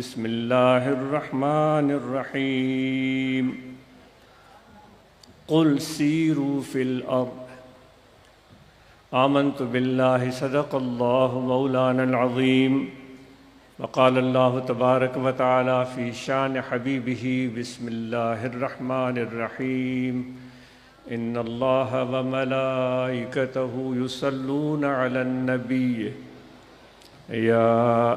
بسم اللہ الرحمن الرحیم قل سیروا فی الارض آمنت باللہ صدق اللہ مولانا العظیم وقال اللہ تبارک و تعالی فی شان حبیبہ بسم اللہ الرحمن الرحیم ان اللہ وملائکتہ یصلون علی النبی یا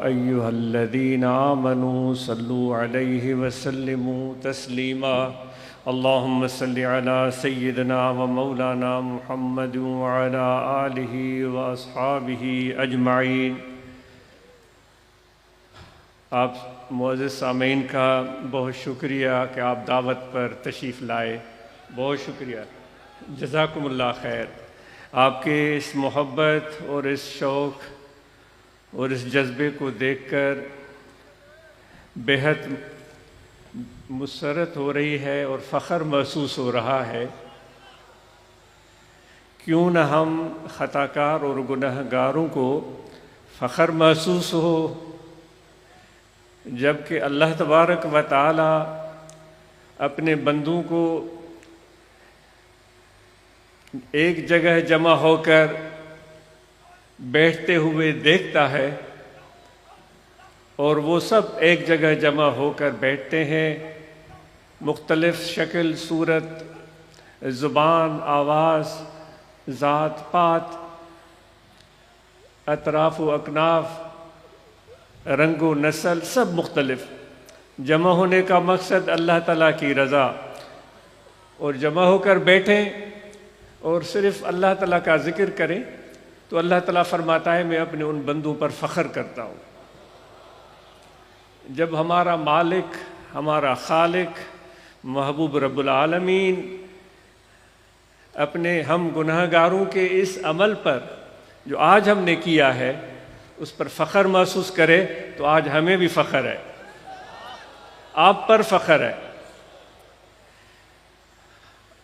ایہا الذین آمنوا صلوا علیہ وسلموا تسلیما اللہم صل علی سیدنا و مولانا محمد وعلی آلہ واصحابہ اجمعین۔ آپ معزز سامعین کا بہت شکریہ کہ آپ دعوت پر تشریف لائے، بہت شکریہ، جزاکم اللہ خیر۔ آپ کے اس محبت اور اس شوق اور اس جذبے کو دیکھ کر بہت مسرت ہو رہی ہے اور فخر محسوس ہو رہا ہے۔ کیوں نہ ہم خطا کار اور گناہ گاروں کو فخر محسوس ہو جب کہ اللہ تبارک و تعالی اپنے بندوں کو ایک جگہ جمع ہو کر بیٹھتے ہوئے دیکھتا ہے اور وہ سب ایک جگہ جمع ہو کر بیٹھتے ہیں، مختلف شکل، صورت، زبان، آواز، ذات پات، اطراف و اکناف، رنگ و نسل، سب مختلف۔ جمع ہونے کا مقصد اللہ تعالیٰ کی رضا، اور جمع ہو کر بیٹھیں اور صرف اللہ تعالیٰ کا ذکر کریں تو اللہ تعالیٰ فرماتا ہے میں اپنے ان بندوں پر فخر کرتا ہوں۔ جب ہمارا مالک، ہمارا خالق، محبوب رب العالمین اپنے ہم گناہ گاروں کے اس عمل پر جو آج ہم نے کیا ہے اس پر فخر محسوس کرے تو آج ہمیں بھی فخر ہے، آپ پر فخر ہے۔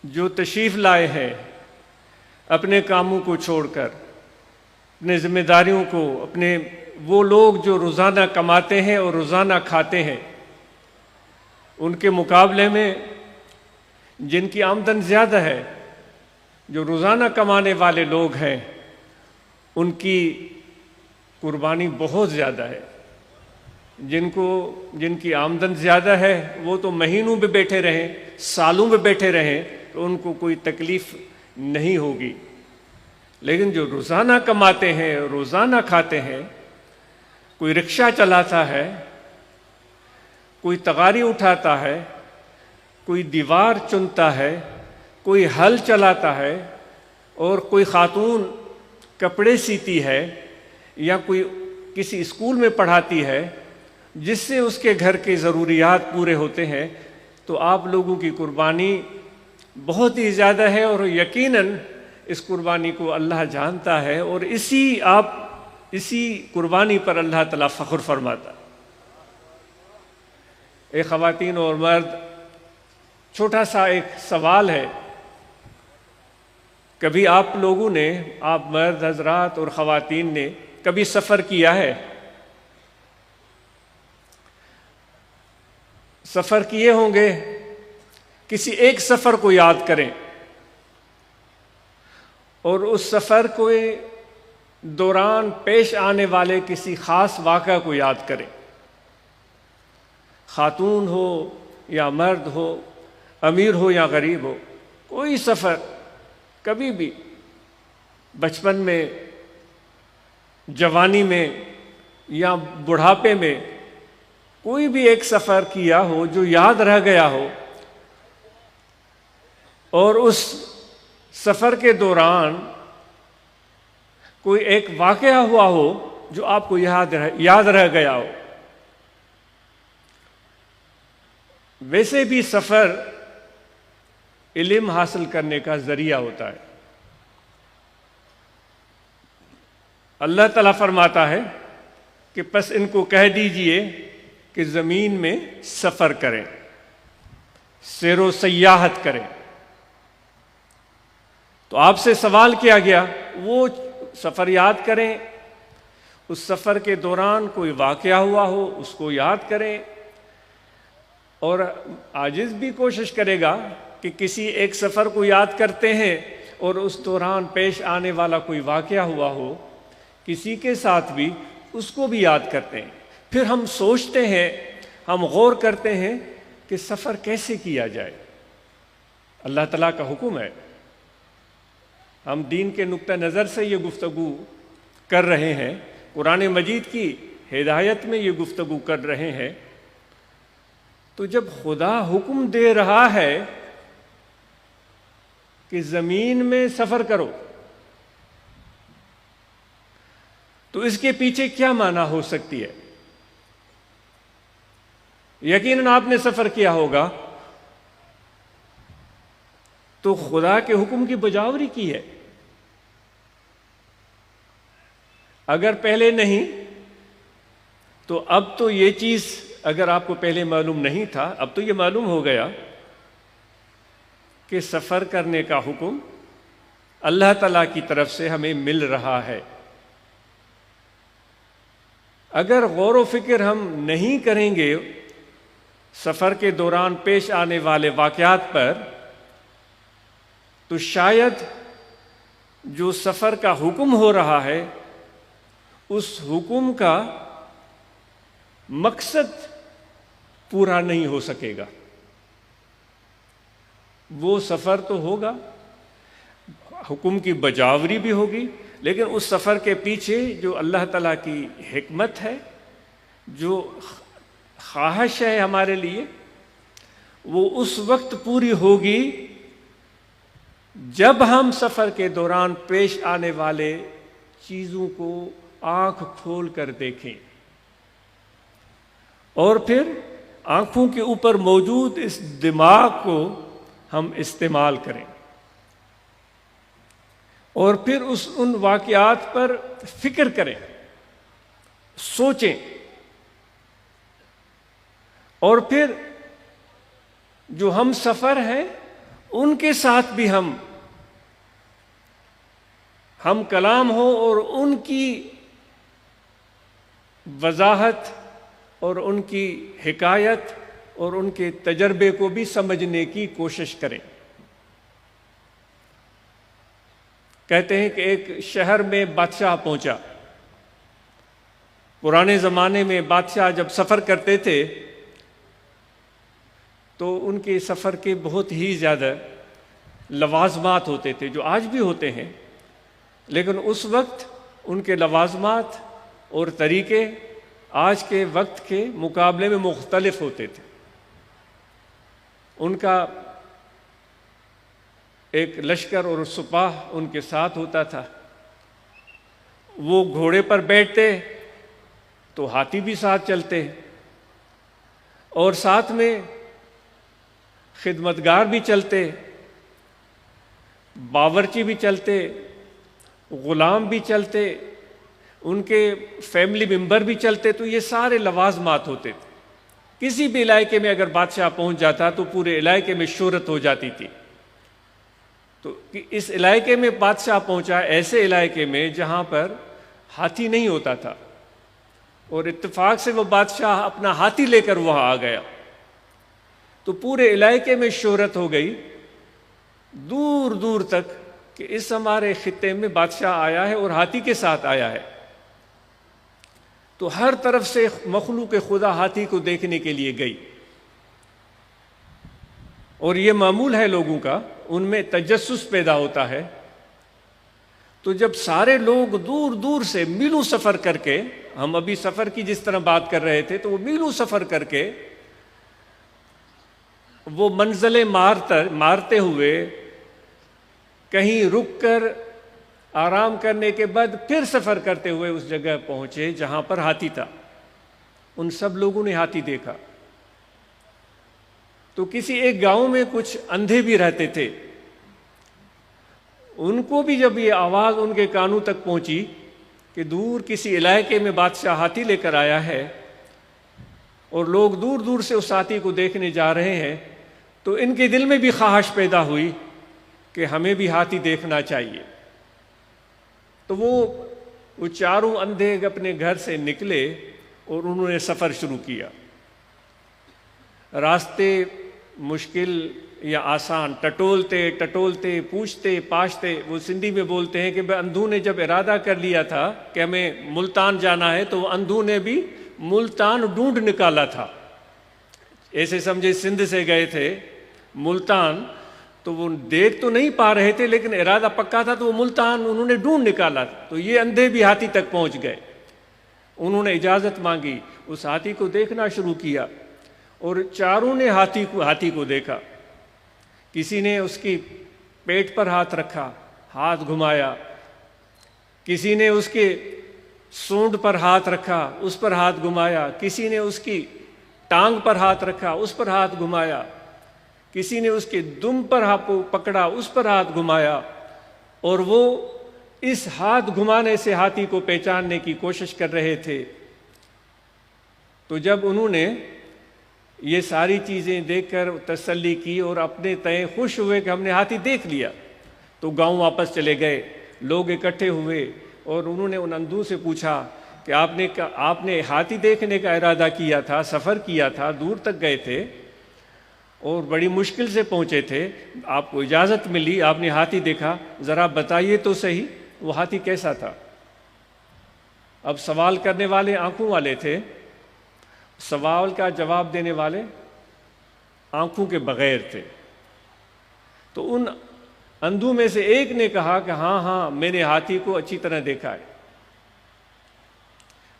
جو تشریف لائے ہیں اپنے کاموں کو چھوڑ کر، اپنے ذمہ داریوں کو، اپنے وہ لوگ جو روزانہ کماتے ہیں اور روزانہ کھاتے ہیں، ان کے مقابلے میں جن کی آمدن زیادہ ہے، جو روزانہ کمانے والے لوگ ہیں، ان کی قربانی بہت زیادہ ہے۔ جن کی آمدن زیادہ ہے وہ تو مہینوں میں بیٹھے رہیں، سالوں میں بیٹھے رہیں تو ان کو کوئی تکلیف نہیں ہوگی، لیکن جو روزانہ کماتے ہیں، روزانہ کھاتے ہیں، کوئی رکشہ چلاتا ہے، کوئی تغاری اٹھاتا ہے، کوئی دیوار چنتا ہے، کوئی ہل چلاتا ہے، اور کوئی خاتون کپڑے سیتی ہے یا کوئی کسی اسکول میں پڑھاتی ہے جس سے اس کے گھر کے ضروریات پورے ہوتے ہیں، تو آپ لوگوں کی قربانی بہت ہی زیادہ ہے، اور یقیناً اس قربانی کو اللہ جانتا ہے، اور اسی قربانی پر اللہ تعالیٰ فخر فرماتا ہے۔ اے خواتین اور مرد، چھوٹا سا ایک سوال ہے، کبھی آپ لوگوں نے، آپ مرد حضرات اور خواتین نے کبھی سفر کیا ہے؟ سفر کیے ہوں گے، کسی ایک سفر کو یاد کریں اور اس سفر کو دوران پیش آنے والے کسی خاص واقعہ کو یاد کریں۔ خاتون ہو یا مرد ہو، امیر ہو یا غریب ہو، کوئی سفر کبھی بھی بچپن میں، جوانی میں یا بڑھاپے میں کوئی بھی ایک سفر کیا ہو جو یاد رہ گیا ہو، اور اس سفر کے دوران کوئی ایک واقعہ ہوا ہو جو آپ کو یاد رہ گیا ہو۔ ویسے بھی سفر علم حاصل کرنے کا ذریعہ ہوتا ہے۔ اللہ تعالیٰ فرماتا ہے کہ پس ان کو کہہ دیجئے کہ زمین میں سفر کریں، سیر و سیاحت کریں۔ تو آپ سے سوال کیا گیا، وہ سفر یاد کریں اس سفر کے دوران کوئی واقعہ ہوا ہو اس کو یاد کریں، اور عاجز بھی کوشش کرے گا کہ کسی ایک سفر کو یاد کرتے ہیں اور اس دوران پیش آنے والا کوئی واقعہ ہوا ہو کسی کے ساتھ بھی، اس کو بھی یاد کرتے ہیں۔ پھر ہم سوچتے ہیں، ہم غور کرتے ہیں کہ سفر کیسے کیا جائے۔ اللہ تعالیٰ کا حکم ہے، ہم دین کے نقطہ نظر سے یہ گفتگو کر رہے ہیں، قرآن مجید کی ہدایت میں یہ گفتگو کر رہے ہیں۔ تو جب خدا حکم دے رہا ہے کہ زمین میں سفر کرو، تو اس کے پیچھے کیا معنی ہو سکتی ہے؟ یقیناً آپ نے سفر کیا ہوگا تو خدا کے حکم کی بجاوری کی ہے۔ اگر پہلے نہیں تو اب تو یہ چیز، اگر آپ کو پہلے معلوم نہیں تھا، اب تو یہ معلوم ہو گیا کہ سفر کرنے کا حکم اللہ تعالیٰ کی طرف سے ہمیں مل رہا ہے۔ اگر غور و فکر ہم نہیں کریں گے سفر کے دوران پیش آنے والے واقعات پر، تو شاید جو سفر کا حکم ہو رہا ہے اس حکم کا مقصد پورا نہیں ہو سکے گا۔ وہ سفر تو ہوگا، حکم کی بجاوری بھی ہوگی، لیکن اس سفر کے پیچھے جو اللہ تعالیٰ کی حکمت ہے، جو خواہش ہے ہمارے لیے، وہ اس وقت پوری ہوگی جب ہم سفر کے دوران پیش آنے والے چیزوں کو آنکھ کھول کر دیکھیں اور پھر آنکھوں کے اوپر موجود اس دماغ کو ہم استعمال کریں اور پھر ان واقعات پر فکر کریں، سوچیں، اور پھر جو ہم سفر ہیں ان کے ساتھ بھی ہم کلام ہو اور ان کی وضاحت اور ان کی حکایت اور ان کے تجربے کو بھی سمجھنے کی کوشش کریں۔ کہتے ہیں کہ ایک شہر میں بادشاہ پہنچا۔ پرانے زمانے میں بادشاہ جب سفر کرتے تھے تو ان کے سفر کے بہت ہی زیادہ لوازمات ہوتے تھے، جو آج بھی ہوتے ہیں، لیکن اس وقت ان کے لوازمات اور طریقے آج کے وقت کے مقابلے میں مختلف ہوتے تھے۔ ان کا ایک لشکر اور سپاہ ان کے ساتھ ہوتا تھا، وہ گھوڑے پر بیٹھتے تو ہاتھی بھی ساتھ چلتے، اور ساتھ میں خدمتگار بھی چلتے، باورچی بھی چلتے، غلام بھی چلتے، ان کے فیملی ممبر بھی چلتے، تو یہ سارے لوازمات ہوتے تھے۔ کسی بھی علاقے میں اگر بادشاہ پہنچ جاتا تو پورے علاقے میں شہرت ہو جاتی تھی۔ تو اس علاقے میں بادشاہ پہنچا، ایسے علاقے میں جہاں پر ہاتھی نہیں ہوتا تھا، اور اتفاق سے وہ بادشاہ اپنا ہاتھی لے کر وہاں آ گیا، تو پورے علاقے میں شہرت ہو گئی دور دور تک کہ اس ہمارے خطے میں بادشاہ آیا ہے اور ہاتھی کے ساتھ آیا ہے۔ تو ہر طرف سے مخلوق خدا ہاتھی کو دیکھنے کے لیے گئی، اور یہ معمول ہے لوگوں کا، ان میں تجسس پیدا ہوتا ہے۔ تو جب سارے لوگ دور دور سے میلوں سفر کر کے، ہم ابھی سفر کی جس طرح بات کر رہے تھے، تو وہ میلوں سفر کر کے وہ منزلیں مارتے ہوئے کہیں رک کر آرام کرنے کے بعد پھر سفر کرتے ہوئے اس جگہ پہنچے جہاں پر ہاتھی تھا۔ ان سب لوگوں نے ہاتھی دیکھا۔ تو کسی ایک گاؤں میں کچھ اندھے بھی رہتے تھے، ان کو بھی جب یہ آواز ان کے کانوں تک پہنچی کہ دور کسی علاقے میں بادشاہ ہاتھی لے کر آیا ہے اور لوگ دور دور سے اس ہاتھی کو دیکھنے جا رہے ہیں، تو ان کے دل میں بھی خواہش پیدا ہوئی کہ ہمیں بھی ہاتھی دیکھنا چاہیے۔ تو وہ وہ چاروں اندھے اپنے گھر سے نکلے اور انہوں نے سفر شروع کیا۔ راستے مشکل یا آسان، ٹٹولتے ٹٹولتے، پوچھتے پاچھتے، وہ سندھی میں بولتے ہیں کہ اندھو نے جب ارادہ کر لیا تھا کہ ہمیں ملتان جانا ہے تو وہ اندھو نے بھی ملتان ڈھونڈ نکالا تھا۔ ایسے سمجھے سندھ سے گئے تھے ملتان، تو وہ دیکھ تو نہیں پا رہے تھے لیکن ارادہ پکا تھا، تو وہ ملتان انہوں نے ڈھونڈ نکالا تھا۔ تو یہ اندھے بھی ہاتھی تک پہنچ گئے، انہوں نے اجازت مانگی، اس ہاتھی کو دیکھنا شروع کیا، اور چاروں نے ہاتھی کو دیکھا۔ کسی نے اس کی پیٹ پر ہاتھ رکھا، ہاتھ گھمایا، کسی نے اس کے سونڈ پر ہاتھ رکھا، اس پر ہاتھ گھمایا، کسی نے اس کی ٹانگ پر ہاتھ رکھا، اس پر ہاتھ گھمایا، کسی نے اس کے دم پر پکڑا، اس پر ہاتھ گھمایا، اور وہ اس ہاتھ گھمانے سے ہاتھی کو پہچاننے کی کوشش کر رہے تھے۔ تو جب انہوں نے یہ ساری چیزیں دیکھ کر تسلی کی اور اپنے تئیں خوش ہوئے کہ ہم نے ہاتھی دیکھ لیا، تو گاؤں واپس چلے گئے۔ لوگ اکٹھے ہوئے اور انہوں نے ان اندھوں سے پوچھا کہ آپ نے ہاتھی دیکھنے کا ارادہ کیا تھا، سفر کیا تھا، دور تک گئے تھے اور بڑی مشکل سے پہنچے تھے، آپ کو اجازت ملی، آپ نے ہاتھی دیکھا، ذرا بتائیے تو صحیح وہ ہاتھی کیسا تھا؟ اب سوال کرنے والے آنکھوں والے تھے، سوال کا جواب دینے والے آنکھوں کے بغیر تھے۔ تو ان اندھوں میں سے ایک نے کہا کہ ہاں میں نے ہاتھی کو اچھی طرح دیکھا ہے،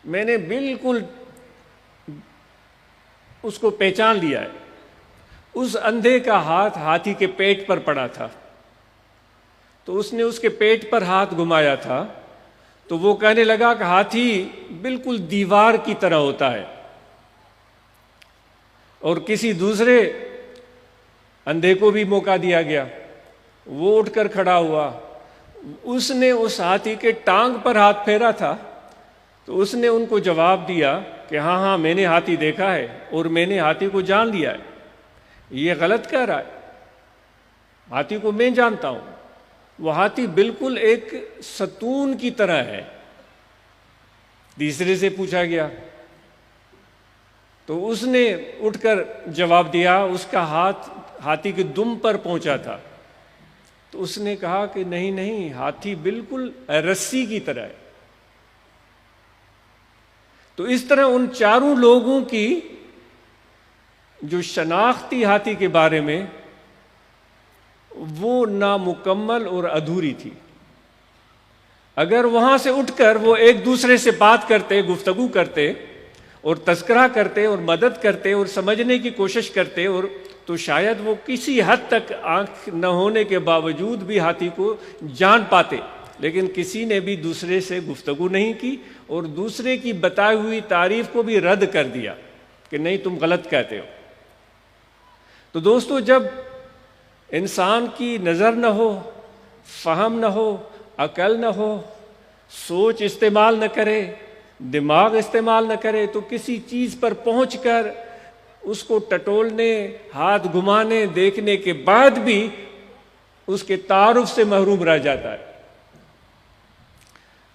میں نے بالکل اس کو پہچان لیا ہے۔ اس اندھے کا ہاتھ ہاتھی کے پیٹ پر پڑا تھا، تو اس نے اس کے پیٹ پر ہاتھ گھمایا تھا، تو وہ کہنے لگا کہ ہاتھی بالکل دیوار کی طرح ہوتا ہے۔ اور کسی دوسرے اندھے کو بھی موقع دیا گیا، وہ اٹھ کر کھڑا ہوا، اس نے اس ہاتھی کے ٹانگ پر ہاتھ پھیرا تھا، تو اس نے ان کو جواب دیا کہ ہاں میں نے ہاتھی دیکھا ہے اور میں نے ہاتھی کو جان لیا ہے۔ یہ غلط کہہ رہا ہے، ہاتھی کو میں جانتا ہوں، وہ ہاتھی بالکل ایک ستون کی طرح ہے۔ تیسرے سے پوچھا گیا تو اس نے اٹھ کر جواب دیا، اس کا ہاتھ ہاتھی کے دم پر پہنچا تھا۔ تو اس نے کہا کہ نہیں، ہاتھی بالکل رسی کی طرح ہے۔ تو اس طرح ان چاروں لوگوں کی جو شناخت تھی ہاتھی کے بارے میں، وہ نامکمل اور ادھوری تھی۔ اگر وہاں سے اٹھ کر وہ ایک دوسرے سے بات کرتے، گفتگو کرتے اور تذکرہ کرتے اور مدد کرتے اور سمجھنے کی کوشش کرتے، اور تو شاید وہ کسی حد تک آنکھ نہ ہونے کے باوجود بھی ہاتھی کو جان پاتے، لیکن کسی نے بھی دوسرے سے گفتگو نہیں کی اور دوسرے کی بتائی ہوئی تعریف کو بھی رد کر دیا کہ نہیں تم غلط کہتے ہو۔ تو دوستو، جب انسان کی نظر نہ ہو، فہم نہ ہو، عقل نہ ہو، سوچ استعمال نہ کرے، دماغ استعمال نہ کرے، تو کسی چیز پر پہنچ کر اس کو ٹٹولنے، ہاتھ گھمانے، دیکھنے کے بعد بھی اس کے تعارف سے محروم رہ جاتا ہے۔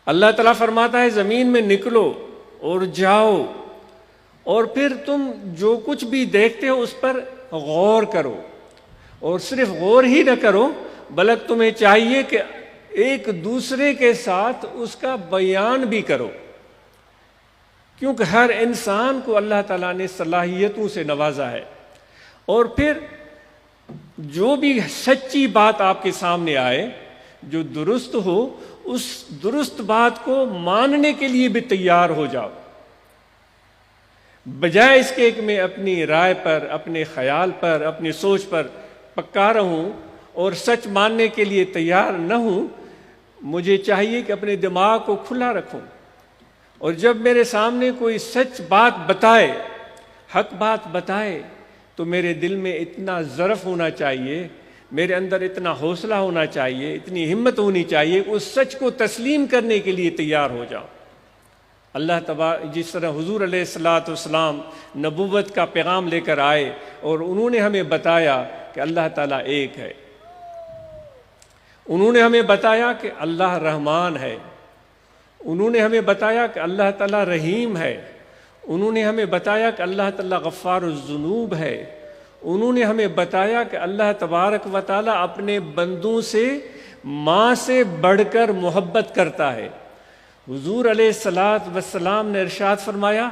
اللہ تعالیٰ فرماتا ہے زمین میں نکلو اور جاؤ، اور پھر تم جو کچھ بھی دیکھتے ہو اس پر غور کرو، اور صرف غور ہی نہ کرو بلکہ تمہیں چاہیے کہ ایک دوسرے کے ساتھ اس کا بیان بھی کرو، کیونکہ ہر انسان کو اللہ تعالیٰ نے صلاحیتوں سے نوازا ہے۔ اور پھر جو بھی سچی بات آپ کے سامنے آئے، جو درست ہو، اس درست بات کو ماننے کے لیے بھی تیار ہو جاؤ، بجائے اس کے کہ میں اپنی رائے پر، اپنے خیال پر، اپنی سوچ پر پکا رہوں اور سچ ماننے کے لیے تیار نہ ہوں۔ مجھے چاہیے کہ اپنے دماغ کو کھلا رکھوں، اور جب میرے سامنے کوئی سچ بات بتائے، حق بات بتائے، تو میرے دل میں اتنا ظرف ہونا چاہیے، میرے اندر اتنا حوصلہ ہونا چاہیے، اتنی ہمت ہونی چاہیے کہ اس سچ کو تسلیم کرنے کے لیے تیار ہو جاؤں۔ اللہ تبارک، جس طرح حضور علیہ الصلوۃ والسلام نبوت کا پیغام لے کر آئے اور انہوں نے ہمیں بتایا کہ اللہ تعالیٰ ایک ہے، انہوں نے ہمیں بتایا کہ اللہ رحمان ہے، انہوں نے ہمیں بتایا کہ اللہ تعالیٰ رحیم ہے، انہوں نے ہمیں بتایا کہ اللہ تعالیٰ غفار الذنوب ہے، انہوں نے ہمیں بتایا کہ اللہ تبارک و تعالیٰ اپنے بندوں سے ماں سے بڑھ کر محبت کرتا ہے۔ حضور علیہ الصلاۃ والسلام نے ارشاد فرمایا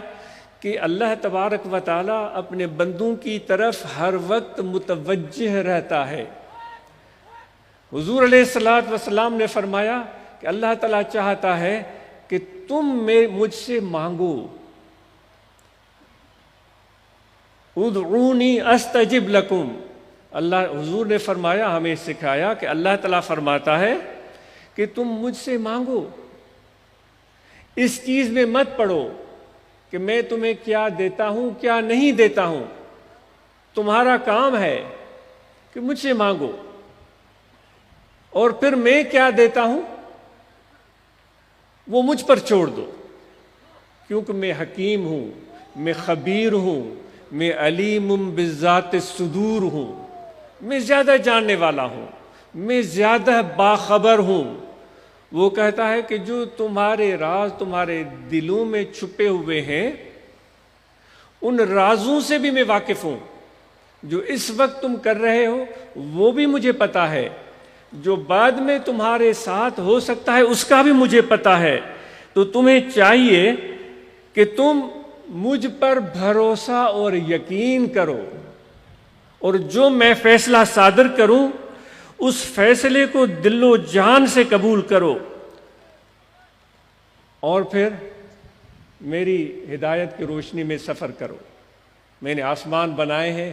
کہ اللہ تبارک و تعالیٰ اپنے بندوں کی طرف ہر وقت متوجہ رہتا ہے۔ حضور علیہ الصلاۃ والسلام نے فرمایا کہ اللہ تعالیٰ چاہتا ہے کہ تم مجھ سے مانگو، ادعونی استجب لکم۔ حضور نے فرمایا، ہمیں سکھایا کہ اللہ تعالیٰ فرماتا ہے کہ تم مجھ سے مانگو، اس چیز میں مت پڑو کہ میں تمہیں کیا دیتا ہوں کیا نہیں دیتا ہوں، تمہارا کام ہے کہ مجھ سے مانگو، اور پھر میں کیا دیتا ہوں وہ مجھ پر چھوڑ دو، کیونکہ میں حکیم ہوں، میں خبیر ہوں، میں علیم بذات الصدور ہوں، میں زیادہ جاننے والا ہوں، میں زیادہ باخبر ہوں۔ وہ کہتا ہے کہ جو تمہارے راز تمہارے دلوں میں چھپے ہوئے ہیں، ان رازوں سے بھی میں واقف ہوں۔ جو اس وقت تم کر رہے ہو وہ بھی مجھے پتا ہے، جو بعد میں تمہارے ساتھ ہو سکتا ہے اس کا بھی مجھے پتا ہے۔ تو تمہیں چاہیے کہ تم مجھ پر بھروسہ اور یقین کرو، اور جو میں فیصلہ صادر کروں اس فیصلے کو دل و جان سے قبول کرو، اور پھر میری ہدایت کی روشنی میں سفر کرو۔ میں نے آسمان بنائے ہیں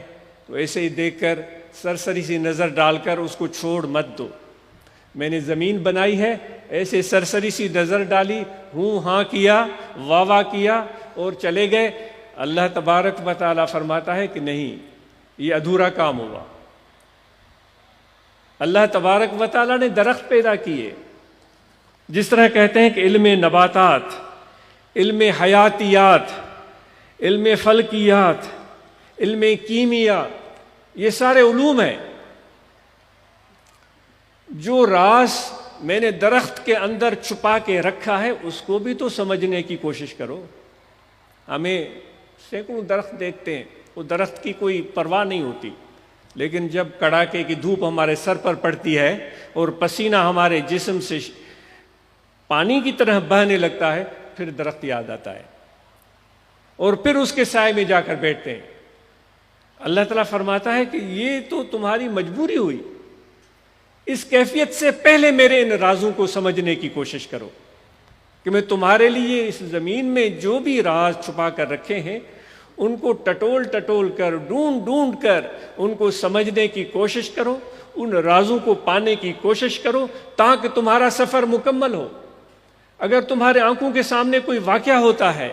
تو ایسے ہی دیکھ کر سرسری سی نظر ڈال کر اس کو چھوڑ مت دو۔ میں نے زمین بنائی ہے، ایسے سرسری سی نظر ڈالی، ہوں ہاں کیا، واہ واہ کیا اور چلے گئے۔ اللہ تبارک و تعالیٰ فرماتا ہے کہ نہیں، یہ ادھورا کام ہوا۔ اللہ تبارک و تعالیٰ نے درخت پیدا کیے، جس طرح کہتے ہیں کہ علم نباتات، علم حیاتیات، علم فلکیات، علم کیمیا، یہ سارے علوم ہیں۔ جو راز میں نے درخت کے اندر چھپا کے رکھا ہے اس کو بھی تو سمجھنے کی کوشش کرو۔ ہمیں سینکڑوں درخت دیکھتے ہیں، وہ درخت کی کوئی پرواہ نہیں ہوتی، لیکن جب کڑاکے کی دھوپ ہمارے سر پر پڑتی ہے اور پسینہ ہمارے جسم سے پانی کی طرح بہنے لگتا ہے، پھر درخت یاد آتا ہے اور پھر اس کے سائے میں جا کر بیٹھتے ہیں۔ اللہ تعالیٰ فرماتا ہے کہ یہ تو تمہاری مجبوری ہوئی، اس کیفیت سے پہلے میرے ان رازوں کو سمجھنے کی کوشش کرو کہ میں تمہارے لیے اس زمین میں جو بھی راز چھپا کر رکھے ہیں ان کو ٹٹول ٹٹول کر، ڈھونڈ ڈھونڈ کر ان کو سمجھنے کی کوشش کرو، ان رازوں کو پانے کی کوشش کرو تاکہ تمہارا سفر مکمل ہو۔ اگر تمہارے آنکھوں کے سامنے کوئی واقعہ ہوتا ہے،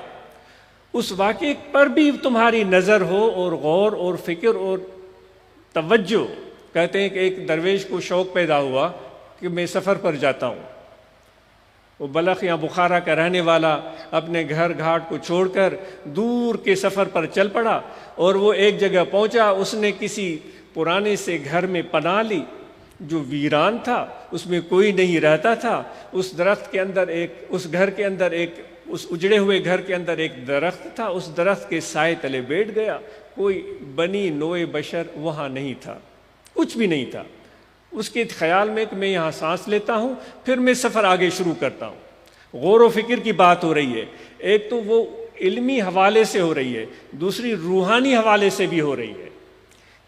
اس واقعے پر بھی تمہاری نظر ہو اور غور اور فکر اور توجہ۔ کہتے ہیں کہ ایک درویش کو شوق پیدا ہوا کہ میں سفر پر جاتا ہوں۔ وہ بلخ یا بخارا کا رہنے والا اپنے گھر گھاٹ کو چھوڑ کر دور کے سفر پر چل پڑا، اور وہ ایک جگہ پہنچا، اس نے کسی پرانے سے گھر میں پناہ لی جو ویران تھا، اس میں کوئی نہیں رہتا تھا۔ اس درخت کے اندر اس اجڑے ہوئے گھر کے اندر ایک درخت تھا، اس درخت کے سائے تلے بیٹھ گیا۔ کوئی بنی نوع بشر وہاں نہیں تھا، کچھ بھی نہیں تھا۔ اس کے خیال میں کہ میں یہاں سانس لیتا ہوں، پھر میں سفر آگے شروع کرتا ہوں۔ غور و فکر کی بات ہو رہی ہے، ایک تو وہ علمی حوالے سے ہو رہی ہے، دوسری روحانی حوالے سے بھی ہو رہی ہے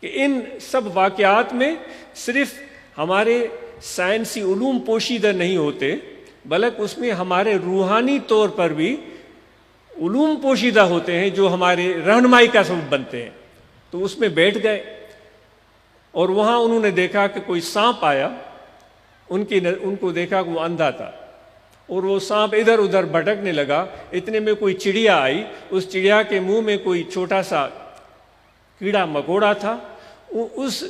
کہ ان سب واقعات میں صرف ہمارے سائنسی علوم پوشیدہ نہیں ہوتے، بلکہ اس میں ہمارے روحانی طور پر بھی علوم پوشیدہ ہوتے ہیں جو ہمارے رہنمائی کا سبب بنتے ہیں۔ تو اس میں بیٹھ گئے اور وہاں انہوں نے دیکھا کہ کوئی سانپ آیا، ان کو دیکھا کہ وہ اندھا تھا، اور وہ سانپ ادھر ادھر بھٹکنے لگا۔ اتنے میں کوئی چڑیا آئی، اس چڑیا کے منہ میں کوئی چھوٹا سا کیڑا مکوڑا تھا، اس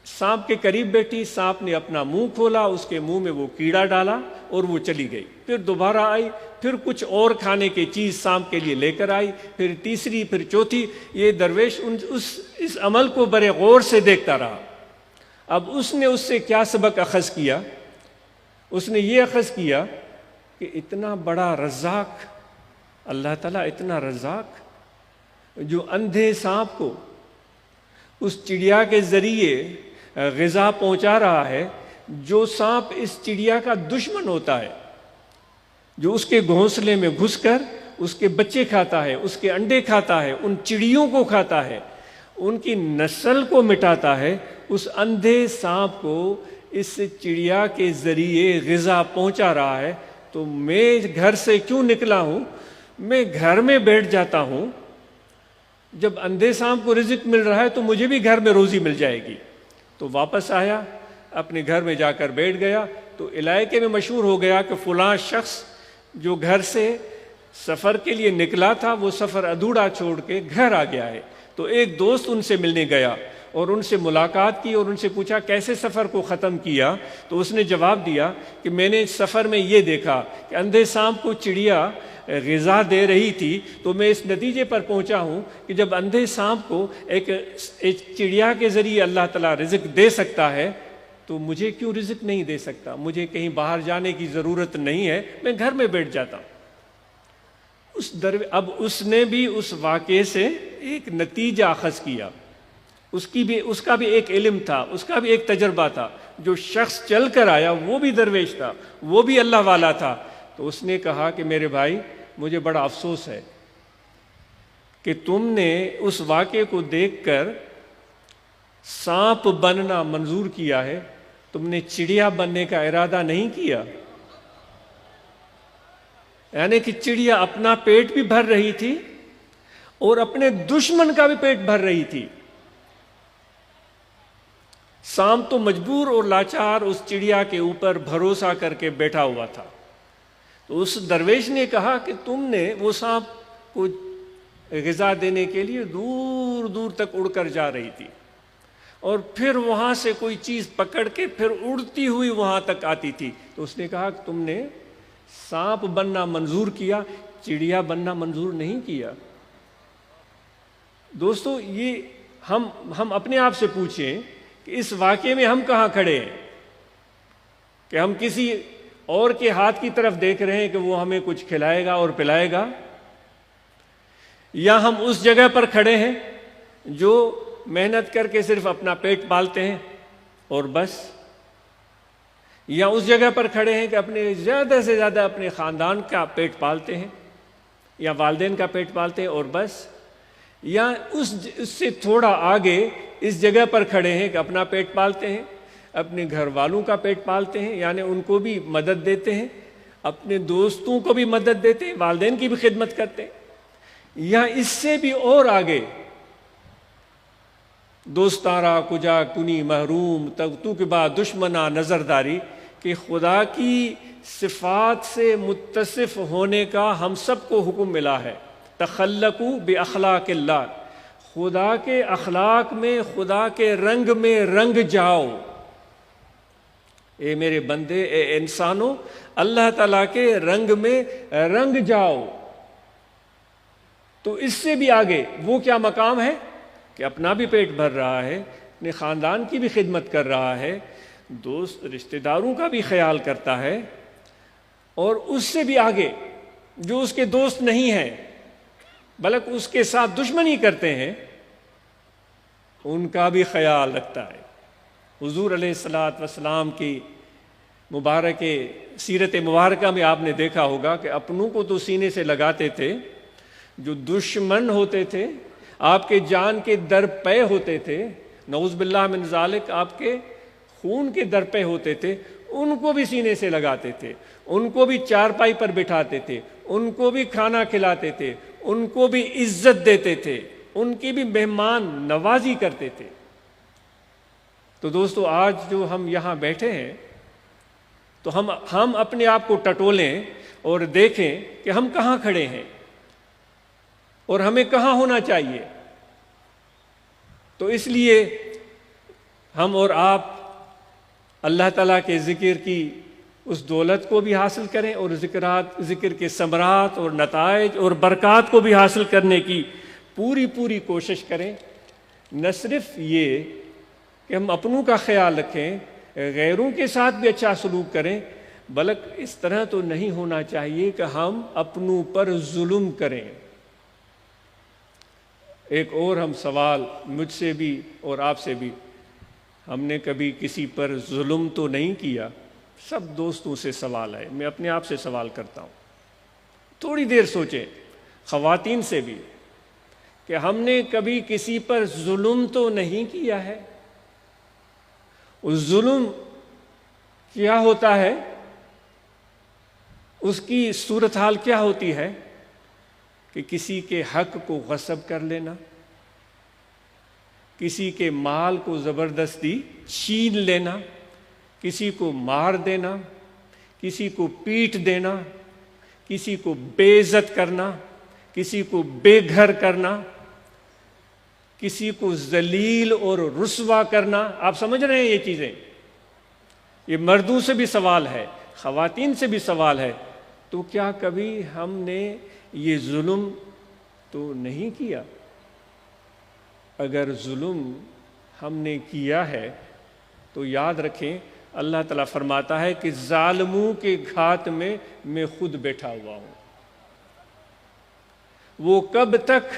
سانپ کے قریب بیٹھی، سانپ نے اپنا منہ کھولا، اس کے منہ میں وہ کیڑا ڈالا اور وہ چلی گئی۔ پھر دوبارہ آئی، پھر کچھ اور کھانے کی چیز سانپ کے لیے لے کر آئی، پھر تیسری، پھر چوتھی۔ یہ درویش اس عمل کو بڑے غور سے دیکھتا رہا۔ اب اس نے اس سے کیا سبق اخذ کیا؟ اس نے یہ اخذ کیا کہ اتنا بڑا رزاق اللہ تعالیٰ، اتنا رزاق جو اندھے سانپ کو اس چڑیا کے ذریعے غذا پہنچا رہا ہے، جو سانپ اس چڑیا کا دشمن ہوتا ہے، جو اس کے گھونسلے میں گھس کر اس کے بچے کھاتا ہے، اس کے انڈے کھاتا ہے، ان چڑیوں کو کھاتا ہے، ان کی نسل کو مٹاتا ہے، اس اندھے سانپ کو اس چڑیا کے ذریعے غذا پہنچا رہا ہے، تو میں گھر سے کیوں نکلا ہوں؟ میں گھر میں بیٹھ جاتا ہوں، جب اندھے سانپ کو رزق مل رہا ہے تو مجھے بھی گھر میں روزی مل جائے گی۔ تو واپس آیا، اپنے گھر میں جا کر بیٹھ گیا، تو علاقے میں مشہور ہو گیا کہ فلاں شخص جو گھر سے سفر کے لیے نکلا تھا وہ سفر ادھورا چھوڑ کے گھر آ گیا ہے۔ تو ایک دوست ان سے ملنے گیا اور ان سے ملاقات کی اور ان سے پوچھا کیسے سفر کو ختم کیا؟ تو اس نے جواب دیا کہ میں نے سفر میں یہ دیکھا کہ اندھے سانپ کو چڑیا غذا دے رہی تھی، تو میں اس نتیجے پر پہنچا ہوں کہ جب اندھے سانپ کو ایک چڑیا کے ذریعے اللہ تعالیٰ رزق دے سکتا ہے تو مجھے کیوں رزق نہیں دے سکتا؟ مجھے کہیں باہر جانے کی ضرورت نہیں ہے، میں گھر میں بیٹھ جاتا ہوں۔ اب اس نے بھی اس واقعے سے ایک نتیجہ اخذ کیا، اس کا بھی ایک علم تھا، اس کا بھی ایک تجربہ تھا۔ جو شخص چل کر آیا وہ بھی درویش تھا، وہ بھی اللہ والا تھا، تو اس نے کہا کہ میرے بھائی مجھے بڑا افسوس ہے کہ تم نے اس واقعے کو دیکھ کر سانپ بننا منظور کیا ہے، تم نے چڑیا بننے کا ارادہ نہیں کیا۔ یعنی کہ چڑیا اپنا پیٹ بھی بھر رہی تھی اور اپنے دشمن کا بھی پیٹ بھر رہی تھی۔ سانپ تو مجبور اور لاچار اس چڑیا کے اوپر بھروسہ کر کے بیٹھا ہوا تھا۔ تو اس درویش نے کہا کہ تم نے وہ سانپ کو غذا دینے کے لیے دور دور تک اڑ کر جا رہی تھی، اور پھر وہاں سے کوئی چیز پکڑ کے پھر اڑتی ہوئی وہاں تک آتی تھی۔ تو اس نے کہا کہ تم نے سانپ بننا منظور کیا، چڑیا بننا منظور نہیں کیا۔ دوستو، یہ ہم اپنے آپ سے پوچھیں کہ اس واقعے میں ہم کہاں کھڑے ہیں؟ کہ ہم کسی اور کے ہاتھ کی طرف دیکھ رہے ہیں کہ وہ ہمیں کچھ کھلائے گا اور پلائے گا، یا ہم اس جگہ پر کھڑے ہیں جو محنت کر کے صرف اپنا پیٹ پالتے ہیں اور بس، یا اس جگہ پر کھڑے ہیں کہ اپنے زیادہ سے زیادہ اپنے خاندان کا پیٹ پالتے ہیں یا والدین کا پیٹ پالتے ہیں اور بس، یا اس سے تھوڑا آگے اس جگہ پر کھڑے ہیں کہ اپنا پیٹ پالتے ہیں، اپنے گھر والوں کا پیٹ پالتے ہیں، یعنی ان کو بھی مدد دیتے ہیں، اپنے دوستوں کو بھی مدد دیتے ہیں، والدین کی بھی خدمت کرتے ہیں، یا اس سے بھی اور آگے دوستارا کجا کنی محروم تو کے بعد دشمنا نظرداری، کہ خدا کی صفات سے متصف ہونے کا ہم سب کو حکم ملا ہے۔ تخلقوا باخلاق اللہ، خدا کے اخلاق میں، خدا کے رنگ میں رنگ جاؤ۔ اے میرے بندے، اے انسانوں، اللہ تعالیٰ کے رنگ میں رنگ جاؤ۔ تو اس سے بھی آگے وہ کیا مقام ہے کہ اپنا بھی پیٹ بھر رہا ہے، اپنے خاندان کی بھی خدمت کر رہا ہے، دوست رشتہ داروں کا بھی خیال کرتا ہے، اور اس سے بھی آگے جو اس کے دوست نہیں ہیں بلکہ اس کے ساتھ دشمنی کرتے ہیں، ان کا بھی خیال رکھتا ہے۔ حضور علیہ الصلوۃ والسلام کی مبارک سیرت مبارکہ میں آپ نے دیکھا ہوگا کہ اپنوں کو تو سینے سے لگاتے تھے، جو دشمن ہوتے تھے، آپ کے جان کے در پے ہوتے تھے، نعوذ باللہ من ذالک، آپ کے خون کے در پے ہوتے تھے، ان کو بھی سینے سے لگاتے تھے، ان کو بھی چارپائی پر بٹھاتے تھے، ان کو بھی کھانا کھلاتے تھے، ان کو بھی عزت دیتے تھے، ان کی بھی مہمان نوازی کرتے تھے۔ تو دوستو، آج جو ہم یہاں بیٹھے ہیں تو ہم اپنے آپ کو ٹٹولیں اور دیکھیں کہ ہم کہاں کھڑے ہیں اور ہمیں کہاں ہونا چاہیے۔ تو اس لیے ہم اور آپ اللہ تعالیٰ کے ذکر کی اس دولت کو بھی حاصل کریں اور ذکر کے ثمرات اور نتائج اور برکات کو بھی حاصل کرنے کی پوری کوشش کریں۔ نہ صرف یہ کہ ہم اپنوں کا خیال رکھیں، غیروں کے ساتھ بھی اچھا سلوک کریں، بلکہ اس طرح تو نہیں ہونا چاہیے کہ ہم اپنوں پر ظلم کریں۔ ایک اور ہم سوال مجھ سے بھی اور آپ سے بھی، ہم نے کبھی کسی پر ظلم تو نہیں کیا؟ سب دوستوں سے سوال ہے، میں اپنے آپ سے سوال کرتا ہوں، تھوڑی دیر سوچیں، خواتین سے بھی، کہ ہم نے کبھی کسی پر ظلم تو نہیں کیا ہے؟ اس ظلم کیا ہوتا ہے؟ اس کی صورتحال کیا ہوتی ہے؟ کہ کسی کے حق کو غصب کر لینا، کسی کے مال کو زبردستی چھین لینا، کسی کو مار دینا، کسی کو پیٹ دینا، کسی کو بے عزت کرنا، کسی کو بے گھر کرنا، کسی کو ذلیل اور رسوا کرنا۔ آپ سمجھ رہے ہیں یہ چیزیں؟ یہ مردوں سے بھی سوال ہے، خواتین سے بھی سوال ہے، تو کیا کبھی ہم نے یہ ظلم تو نہیں کیا؟ اگر ظلم ہم نے کیا ہے تو یاد رکھیں، اللہ تعالیٰ فرماتا ہے کہ ظالموں کے گھات میں میں خود بیٹھا ہوا ہوں۔ وہ کب تک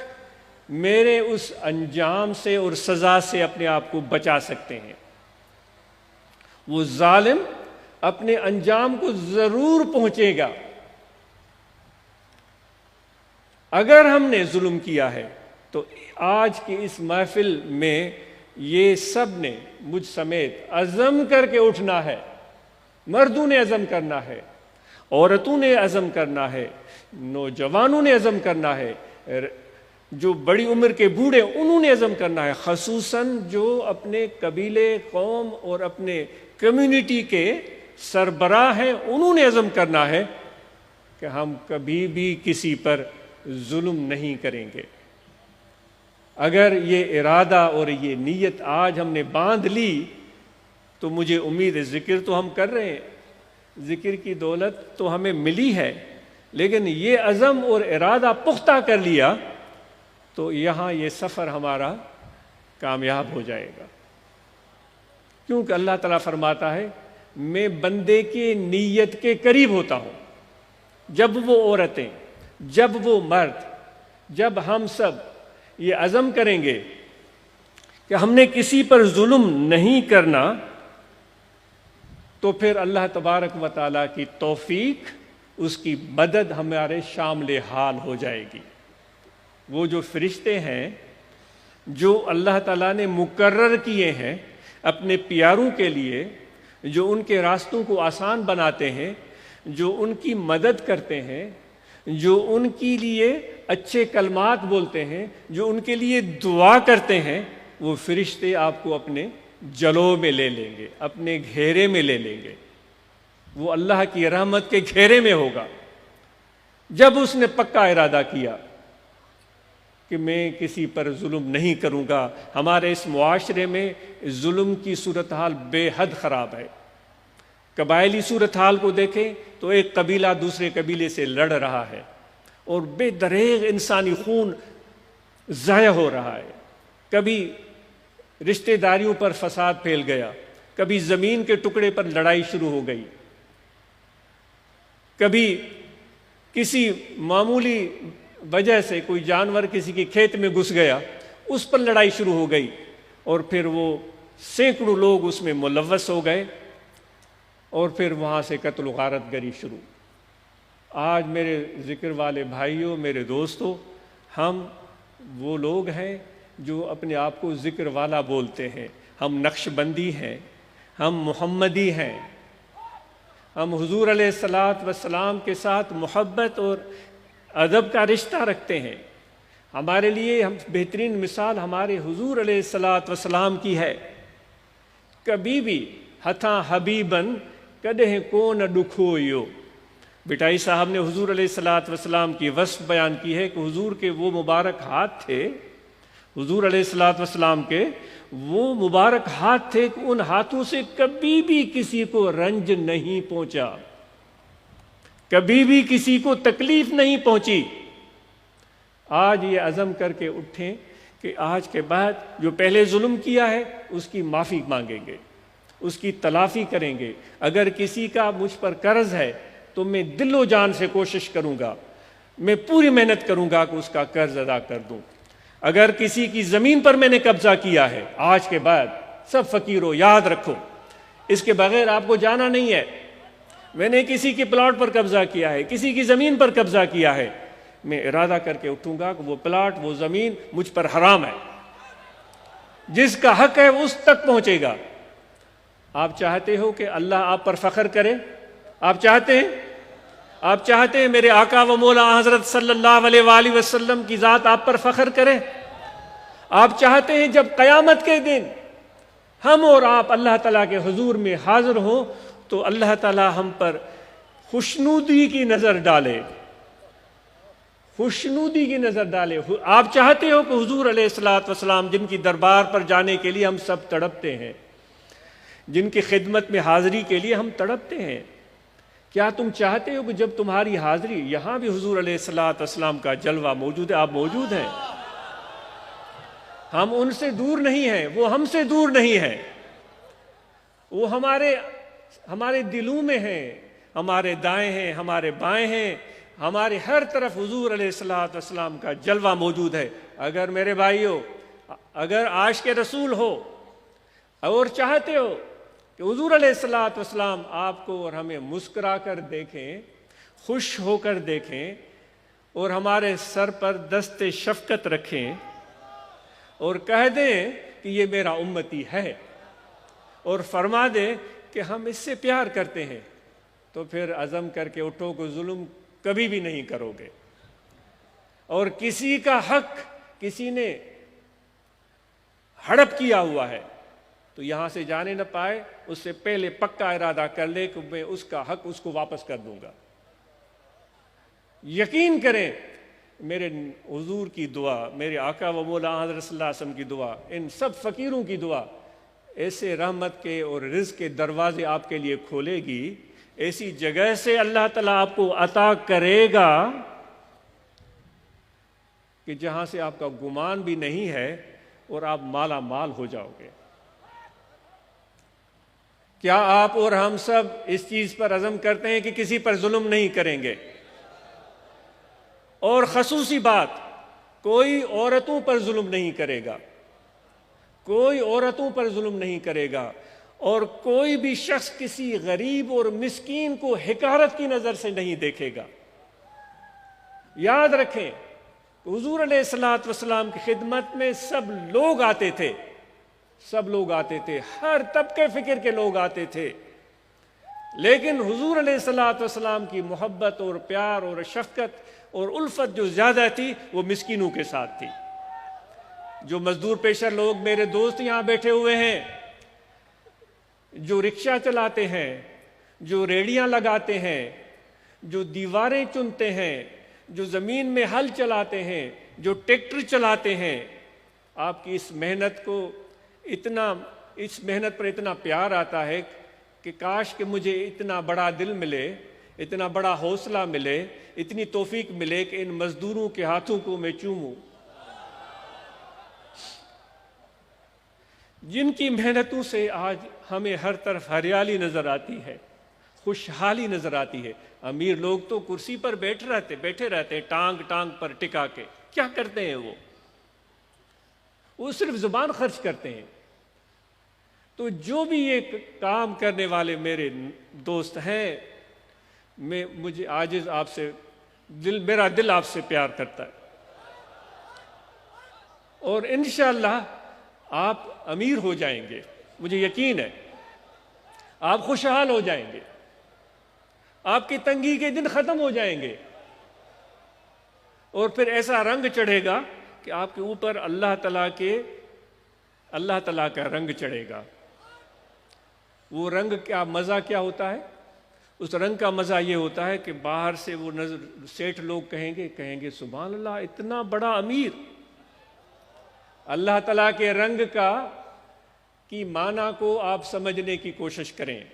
میرے اس انجام سے اور سزا سے اپنے آپ کو بچا سکتے ہیں؟ وہ ظالم اپنے انجام کو ضرور پہنچے گا۔ اگر ہم نے ظلم کیا ہے تو آج کی اس محفل میں یہ سب نے مجھ سمیت عزم کر کے اٹھنا ہے۔ مردوں نے عزم کرنا ہے، عورتوں نے عزم کرنا ہے، نوجوانوں نے عزم کرنا ہے، جو بڑی عمر کے بوڑھے انہوں نے عزم کرنا ہے، خصوصاً جو اپنے قبیلے، قوم اور اپنے کمیونٹی کے سربراہ ہیں، انہوں نے عزم کرنا ہے کہ ہم کبھی بھی کسی پر ظلم نہیں کریں گے۔ اگر یہ ارادہ اور یہ نیت آج ہم نے باندھ لی تو مجھے امید ہے، ذکر تو ہم کر رہے ہیں، ذکر کی دولت تو ہمیں ملی ہے، لیکن یہ عزم اور ارادہ پختہ کر لیا تو یہاں یہ سفر ہمارا کامیاب ہو جائے گا۔ کیونکہ اللہ تعالیٰ فرماتا ہے میں بندے کی نیت کے قریب ہوتا ہوں۔ جب وہ عورتیں، جب وہ مرد، جب ہم سب یہ عزم کریں گے کہ ہم نے کسی پر ظلم نہیں کرنا، تو پھر اللہ تبارک و تعالیٰ کی توفیق، اس کی مدد ہمارے شامل حال ہو جائے گی۔ وہ جو فرشتے ہیں جو اللہ تعالیٰ نے مقرر کیے ہیں اپنے پیاروں کے لیے، جو ان کے راستوں کو آسان بناتے ہیں، جو ان کی مدد کرتے ہیں، جو ان کے لیے اچھے کلمات بولتے ہیں، جو ان کے لیے دعا کرتے ہیں، وہ فرشتے آپ کو اپنے جلو میں لے لیں گے، اپنے گھیرے میں لے لیں گے۔ وہ اللہ کی رحمت کے گھیرے میں ہوگا جب اس نے پکا ارادہ کیا کہ میں کسی پر ظلم نہیں کروں گا۔ ہمارے اس معاشرے میں ظلم کی صورتحال بے حد خراب ہے۔ قبائلی صورتحال کو دیکھیں تو ایک قبیلہ دوسرے قبیلے سے لڑ رہا ہے اور بے دریغ انسانی خون ضائع ہو رہا ہے۔ کبھی رشتہ داریوں پر فساد پھیل گیا، کبھی زمین کے ٹکڑے پر لڑائی شروع ہو گئی، کبھی کسی معمولی وجہ سے کوئی جانور کسی کے کھیت میں گھس گیا، اس پر لڑائی شروع ہو گئی، اور پھر وہ سینکڑوں لوگ اس میں ملوث ہو گئے، اور پھر وہاں سے قتل و غارت گری شروع۔ آج میرے ذکر والے بھائیوں، میرے دوستوں، ہم وہ لوگ ہیں جو اپنے آپ کو ذکر والا بولتے ہیں، ہم نقش بندی ہیں، ہم محمدی ہیں، ہم حضور علیہ الصلاۃ والسلام کے ساتھ محبت اور ادب کا رشتہ رکھتے ہیں۔ ہمارے لیے ہم بہترین مثال ہمارے حضور علیہ الصلاۃ والسلام کی ہے۔ کبھی بھی ہتھاں حبیبن کدہ کو نہ دکھویو۔ بٹائی صاحب نے حضور علیہ الصلاۃ والسلام کی وصف بیان کی ہے کہ حضور کے وہ مبارک ہاتھ تھے، حضور علیہ الصلاۃ والسلام کے وہ مبارک ہاتھ تھے کہ ان ہاتھوں سے کبھی بھی کسی کو رنج نہیں پہنچا، کبھی بھی کسی کو تکلیف نہیں پہنچی۔ آج یہ عزم کر کے اٹھیں کہ آج کے بعد جو پہلے ظلم کیا ہے اس کی معافی مانگیں گے، اس کی تلافی کریں گے۔ اگر کسی کا مجھ پر قرض ہے تو میں دل و جان سے کوشش کروں گا، میں پوری محنت کروں گا کہ اس کا قرض ادا کر دوں۔ اگر کسی کی زمین پر میں نے قبضہ کیا ہے، آج کے بعد سب فقیروں یاد رکھو، اس کے بغیر آپ کو جانا نہیں ہے۔ میں نے کسی کے پلاٹ پر قبضہ کیا ہے، کسی کی زمین پر قبضہ کیا ہے، میں ارادہ کر کے اٹھوں گا کہ وہ پلاٹ، وہ زمین مجھ پر حرام ہے، جس کا حق ہے اس تک پہنچے گا۔ آپ چاہتے ہو کہ اللہ آپ پر فخر کرے؟ آپ چاہتے ہیں میرے آقا و مولا حضرت صلی اللہ علیہ وآلہ وسلم کی ذات آپ پر فخر کرے؟ آپ چاہتے ہیں جب قیامت کے دن ہم اور آپ اللہ تعالیٰ کے حضور میں حاضر ہوں تو اللہ تعالیٰ ہم پر خوشنودی کی نظر ڈالے، خوشنودی کی نظر ڈالے؟ آپ چاہتے ہو کہ حضور علیہ الصلوۃ والسلام جن کی دربار پر جانے کے لیے ہم سب تڑپتے ہیں، جن کی خدمت میں حاضری کے لیے ہم تڑپتے ہیں، کیا تم چاہتے ہو کہ جب تمہاری حاضری یہاں بھی حضور علیہ الصلوۃ والسلام کا جلوہ موجود ہے، آپ موجود ہیں؟ ہم ان سے دور نہیں ہیں، وہ ہم سے دور نہیں ہیں، وہ ہمارے دلوں میں ہیں، ہمارے دائیں ہیں، ہمارے بائیں ہیں، ہمارے ہر طرف حضور علیہ الصلوۃ والسلام کا جلوہ موجود ہے۔ اگر میرے بھائیو، اگر عاشق رسول ہو اور چاہتے ہو کہ حضور علیہ الصلوۃ والسلام آپ کو اور ہمیں مسکرا کر دیکھیں، خوش ہو کر دیکھیں، اور ہمارے سر پر دست شفقت رکھیں اور کہہ دیں کہ یہ میرا امتی ہے، اور فرما دیں کہ ہم اس سے پیار کرتے ہیں، تو پھر عزم کر کے اٹھو کہ ظلم کبھی بھی نہیں کرو گے، اور کسی کا حق کسی نے ہڑپ کیا ہوا ہے تو یہاں سے جانے نہ پائے، اس سے پہلے پکا ارادہ کر لے کہ میں اس کا حق اس کو واپس کر دوں گا۔ یقین کریں، میرے حضور کی دعا، میرے آقا و مولا حضرت صلی اللہ علیہ وسلم کی دعا، ان سب فقیروں کی دعا ایسے رحمت کے اور رزق کے دروازے آپ کے لیے کھولے گی، ایسی جگہ سے اللہ تعالیٰ آپ کو عطا کرے گا کہ جہاں سے آپ کا گمان بھی نہیں ہے، اور آپ مالا مال ہو جاؤ گے۔ کیا آپ اور ہم سب اس چیز پر عزم کرتے ہیں کہ کسی پر ظلم نہیں کریں گے؟ اور خصوصی بات، کوئی عورتوں پر ظلم نہیں کرے گا، کوئی عورتوں پر ظلم نہیں کرے گا، اور کوئی بھی شخص کسی غریب اور مسکین کو حقارت کی نظر سے نہیں دیکھے گا۔ یاد رکھیں، حضور علیہ الصلوۃ والسلام کی خدمت میں سب لوگ آتے تھے، سب لوگ آتے تھے، ہر طبقے فکر کے لوگ آتے تھے، لیکن حضور علیہ الصلوۃ والسلام کی محبت اور پیار اور شفقت اور الفت جو زیادہ تھی وہ مسکینوں کے ساتھ تھی۔ جو مزدور پیشہ لوگ میرے دوست یہاں بیٹھے ہوئے ہیں، جو رکشہ چلاتے ہیں، جو ریڑیاں لگاتے ہیں، جو دیواریں چنتے ہیں، جو زمین میں ہل چلاتے ہیں، جو ٹریکٹر چلاتے ہیں، آپ کی اس محنت پر اتنا پیار آتا ہے کہ کاش کہ مجھے اتنا بڑا دل ملے، اتنا بڑا حوصلہ ملے، اتنی توفیق ملے کہ ان مزدوروں کے ہاتھوں کو میں چوموں، جن کی محنتوں سے آج ہمیں ہر طرف ہریالی نظر آتی ہے، خوشحالی نظر آتی ہے۔ امیر لوگ تو کرسی پر بیٹھے رہتے ہیں ٹانگ پر ٹکا کے، کیا کرتے ہیں؟ وہ صرف زبان خرچ کرتے ہیں۔ تو جو بھی یہ کام کرنے والے میرے دوست ہیں، مجھے عاجز آپ سے میرا دل آپ سے پیار کرتا ہے، اور انشاءاللہ آپ امیر ہو جائیں گے، مجھے یقین ہے، آپ خوشحال ہو جائیں گے، آپ کی تنگی کے دن ختم ہو جائیں گے، اور پھر ایسا رنگ چڑھے گا کہ آپ کے اوپر اللہ تعالیٰ کا رنگ چڑھے گا۔ وہ رنگ کا مزہ کیا ہوتا ہے؟ اس رنگ کا مزہ یہ ہوتا ہے کہ باہر سے وہ سیٹھ لوگ کہیں گے سبحان اللہ، اتنا بڑا امیر۔ اللہ تعالیٰ کے رنگ کی معنی کو آپ سمجھنے کی کوشش کریں۔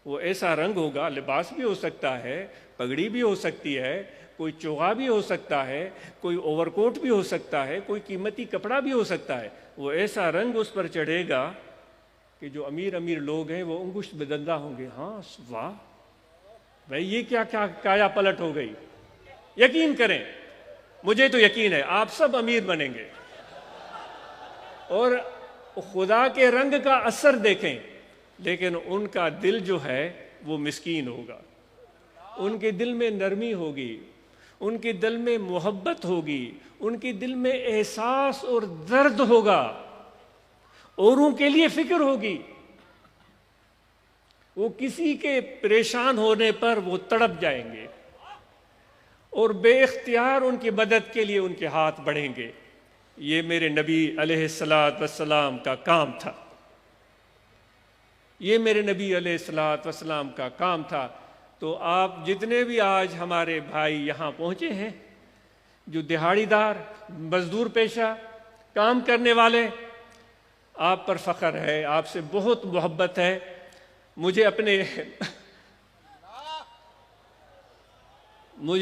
وہ ایسا رنگ ہوگا، لباس بھی ہو سکتا ہے، پگڑی بھی ہو سکتی ہے، کوئی چوغا بھی ہو سکتا ہے، کوئی اوور کوٹ بھی ہو سکتا ہے، کوئی قیمتی کپڑا بھی ہو سکتا ہے۔ وہ ایسا رنگ اس پر چڑھے گا کہ جو امیر لوگ ہیں وہ انگشت بدندہ ہوں گے. ہاں واہ بھائی یہ کیا کایا پلٹ ہو گئی. یقین کریں, مجھے تو یقین ہے آپ سب امیر بنیں گے, اور خدا کے رنگ کا اثر دیکھیں, لیکن ان کا دل جو ہے وہ مسکین ہوگا. ان کے دل میں نرمی ہوگی, ان کے دل میں محبت ہوگی, ان کے دل میں احساس اور درد ہوگا, اوروں کے لیے فکر ہوگی. وہ کسی کے پریشان ہونے پر وہ تڑپ جائیں گے, اور بے اختیار ان کی مدد کے لیے ان کے ہاتھ بڑھیں گے. یہ میرے نبی علیہ الصلاۃ والسلام کا کام تھا. یہ میرے نبی علیہ الصلاۃ والسلام کا کام تھا. تو آپ جتنے بھی آج ہمارے بھائی یہاں پہنچے ہیں, جو دہاڑی دار, مزدور پیشہ, کام کرنے والے, آپ پر فخر ہے, آپ سے بہت محبت ہے. مجھے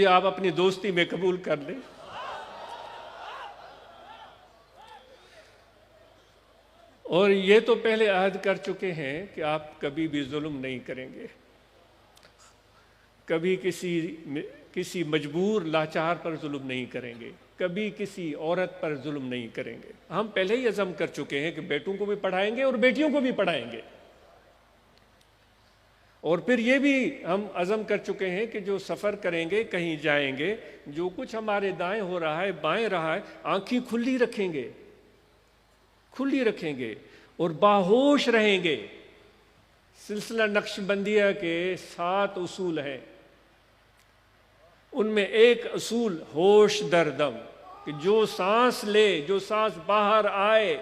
آپ اپنی دوستی میں قبول کر لیں. اور یہ تو پہلے عہد کر چکے ہیں کہ آپ کبھی بھی ظلم نہیں کریں گے, کبھی کسی مجبور لاچار پر ظلم نہیں کریں گے, کبھی کسی عورت پر ظلم نہیں کریں گے. ہم پہلے ہی عزم کر چکے ہیں کہ بیٹوں کو بھی پڑھائیں گے اور بیٹیوں کو بھی پڑھائیں گے. اور پھر یہ بھی ہم عزم کر چکے ہیں کہ جو سفر کریں گے, کہیں جائیں گے, جو کچھ ہمارے دائیں ہو رہا ہے, بائیں رہا ہے, آنکھیں کھلی رکھیں گے اور باہوش رہیں گے. سلسلہ نقش بندیہ کے 7 اصول ہیں, ان میں ایک اصول ہوش در دم, کہ جو سانس لے, جو سانس باہر آئے,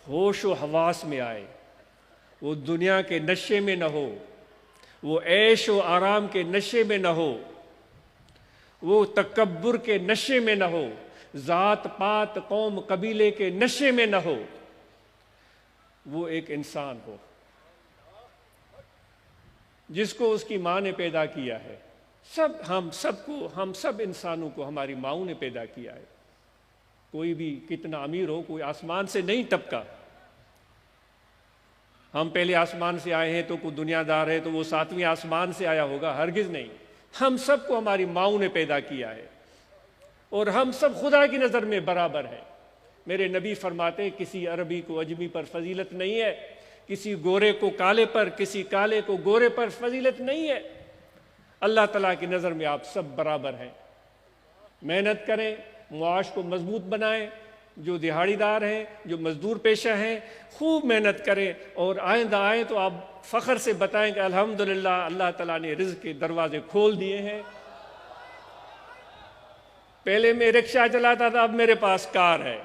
ہوش و حواس میں آئے. وہ دنیا کے نشے میں نہ ہو, وہ عیش و آرام کے نشے میں نہ ہو, وہ تکبر کے نشے میں نہ ہو, ذات پات قوم قبیلے کے نشے میں نہ ہو. وہ ایک انسان ہو جس کو اس کی ماں نے پیدا کیا ہے. ہم سب انسانوں کو ہماری ماؤں نے پیدا کیا ہے. کوئی بھی کتنا امیر ہو, کوئی آسمان سے نہیں ٹپکا. ہم پہلے آسمان سے آئے ہیں تو کوئی دنیا دار ہے تو وہ 7ویں آسمان سے آیا ہوگا, ہرگز نہیں. ہم سب کو ہماری ماؤں نے پیدا کیا ہے, اور ہم سب خدا کی نظر میں برابر ہیں. میرے نبی فرماتے ہیں کسی عربی کو عجمی پر فضیلت نہیں ہے, کسی گورے کو کالے پر, کسی کالے کو گورے پر فضیلت نہیں ہے. اللہ تعالیٰ کی نظر میں آپ سب برابر ہیں. محنت کریں, معاش کو مضبوط بنائیں. جو دہاڑی دار ہیں, جو مزدور پیشہ ہیں, خوب محنت کریں, اور آئندہ آئیں تو آپ فخر سے بتائیں کہ الحمدللہ اللہ تعالیٰ نے رزق کے دروازے کھول دیے ہیں. پہلے میں رکشہ چلاتا تھا, اب میرے پاس کار ہے.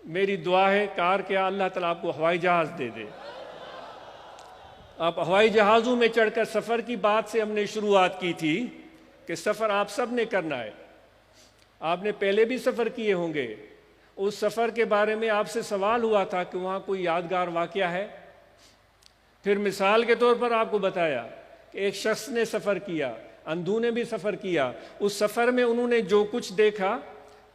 میری دعا ہے کار کیا, اللہ تعالیٰ آپ کو ہوائی جہاز دے دے. آپ ہوائی جہازوں میں چڑھ کر, سفر کی بات سے ہم نے شروعات کی تھی کہ سفر آپ سب نے کرنا ہے. آپ نے پہلے بھی سفر کیے ہوں گے. اس سفر کے بارے میں آپ سے سوال ہوا تھا کہ وہاں کوئی یادگار واقعہ ہے. پھر مثال کے طور پر آپ کو بتایا کہ ایک شخص نے سفر کیا, اندھو نے بھی سفر کیا. اس سفر میں انہوں نے جو کچھ دیکھا,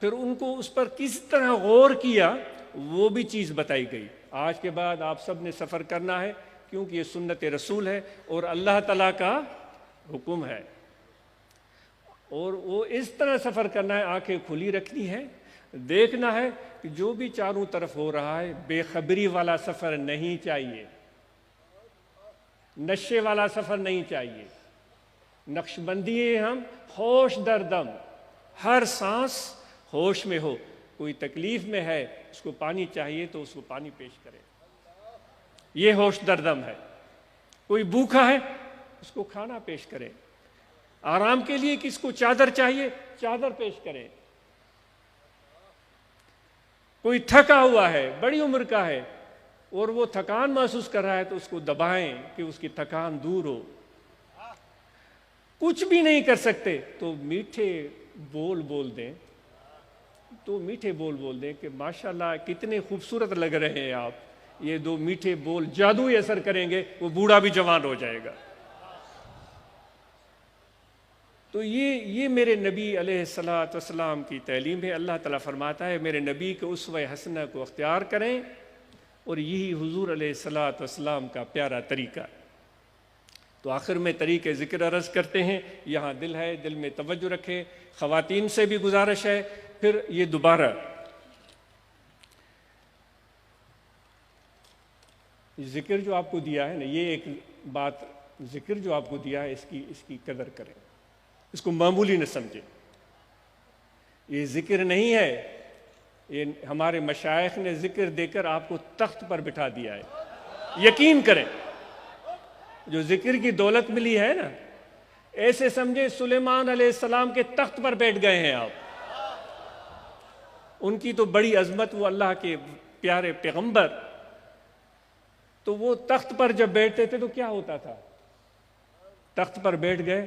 پھر ان کو اس پر کس طرح غور کیا, وہ بھی چیز بتائی گئی. آج کے بعد آپ سب نے سفر کرنا ہے, کیونکہ یہ سنت رسول ہے اور اللہ تعالیٰ کا حکم ہے. اور وہ اس طرح سفر کرنا ہے, آنکھیں کھلی رکھنی ہے, دیکھنا ہے کہ جو بھی چاروں طرف ہو رہا ہے, بے خبری والا سفر نہیں چاہیے, نشے والا سفر نہیں چاہیے. نقش بندی ہے ہم, ہوش در دم, ہر سانس ہوش میں ہو. کوئی تکلیف میں ہے, اس کو پانی چاہیے تو اس کو پانی پیش کرے, یہ ہوش در دم ہے. کوئی بھوکا ہے, اس کو کھانا پیش کرے. آرام کے لیے کس کو چادر چاہیے, چادر پیش کرے. کوئی تھکا ہوا ہے, بڑی عمر کا ہے, اور وہ تھکان محسوس کر رہا ہے, تو اس کو دبائیں کہ اس کی تھکان دور ہو. کچھ بھی نہیں کر سکتے تو میٹھے بول بول دیں, کہ ماشاءاللہ کتنے خوبصورت لگ رہے ہیں آپ. یہ 2 میٹھے بول جادوئی اثر کریں گے, وہ بوڑھا بھی جوان ہو جائے گا. تو یہ میرے نبی علیہ الصلاۃ والسلام کی تعلیم ہے. اللہ تعالیٰ فرماتا ہے میرے نبی کے اسوہ حسنہ کو اختیار کریں, اور یہی حضور علیہ الصلوۃ والسلام کا پیارا طریقہ ہے۔ تو آخر میں طریقے ذکر عرض کرتے ہیں، یہاں دل ہے، دل میں توجہ رکھیں۔ خواتین سے بھی گزارش ہے، پھر یہ دوبارہ ذکر جو آپ کو دیا ہے نا، یہ ایک بات، ذکر جو آپ کو دیا ہے اس کی قدر کریں، اس کو معمولی نہ سمجھیں۔ یہ ذکر نہیں ہے، یہ ہمارے مشائخ نے ذکر دے کر آپ کو تخت پر بٹھا دیا ہے۔ یقین کریں، جو ذکر کی دولت ملی ہے نا، ایسے سمجھیں سلیمان علیہ السلام کے تخت پر بیٹھ گئے ہیں آپ۔ ان کی تو بڑی عظمت، وہ اللہ کے پیارے پیغمبر، تو وہ تخت پر جب بیٹھتے تھے تو کیا ہوتا تھا؟ تخت پر بیٹھ گئے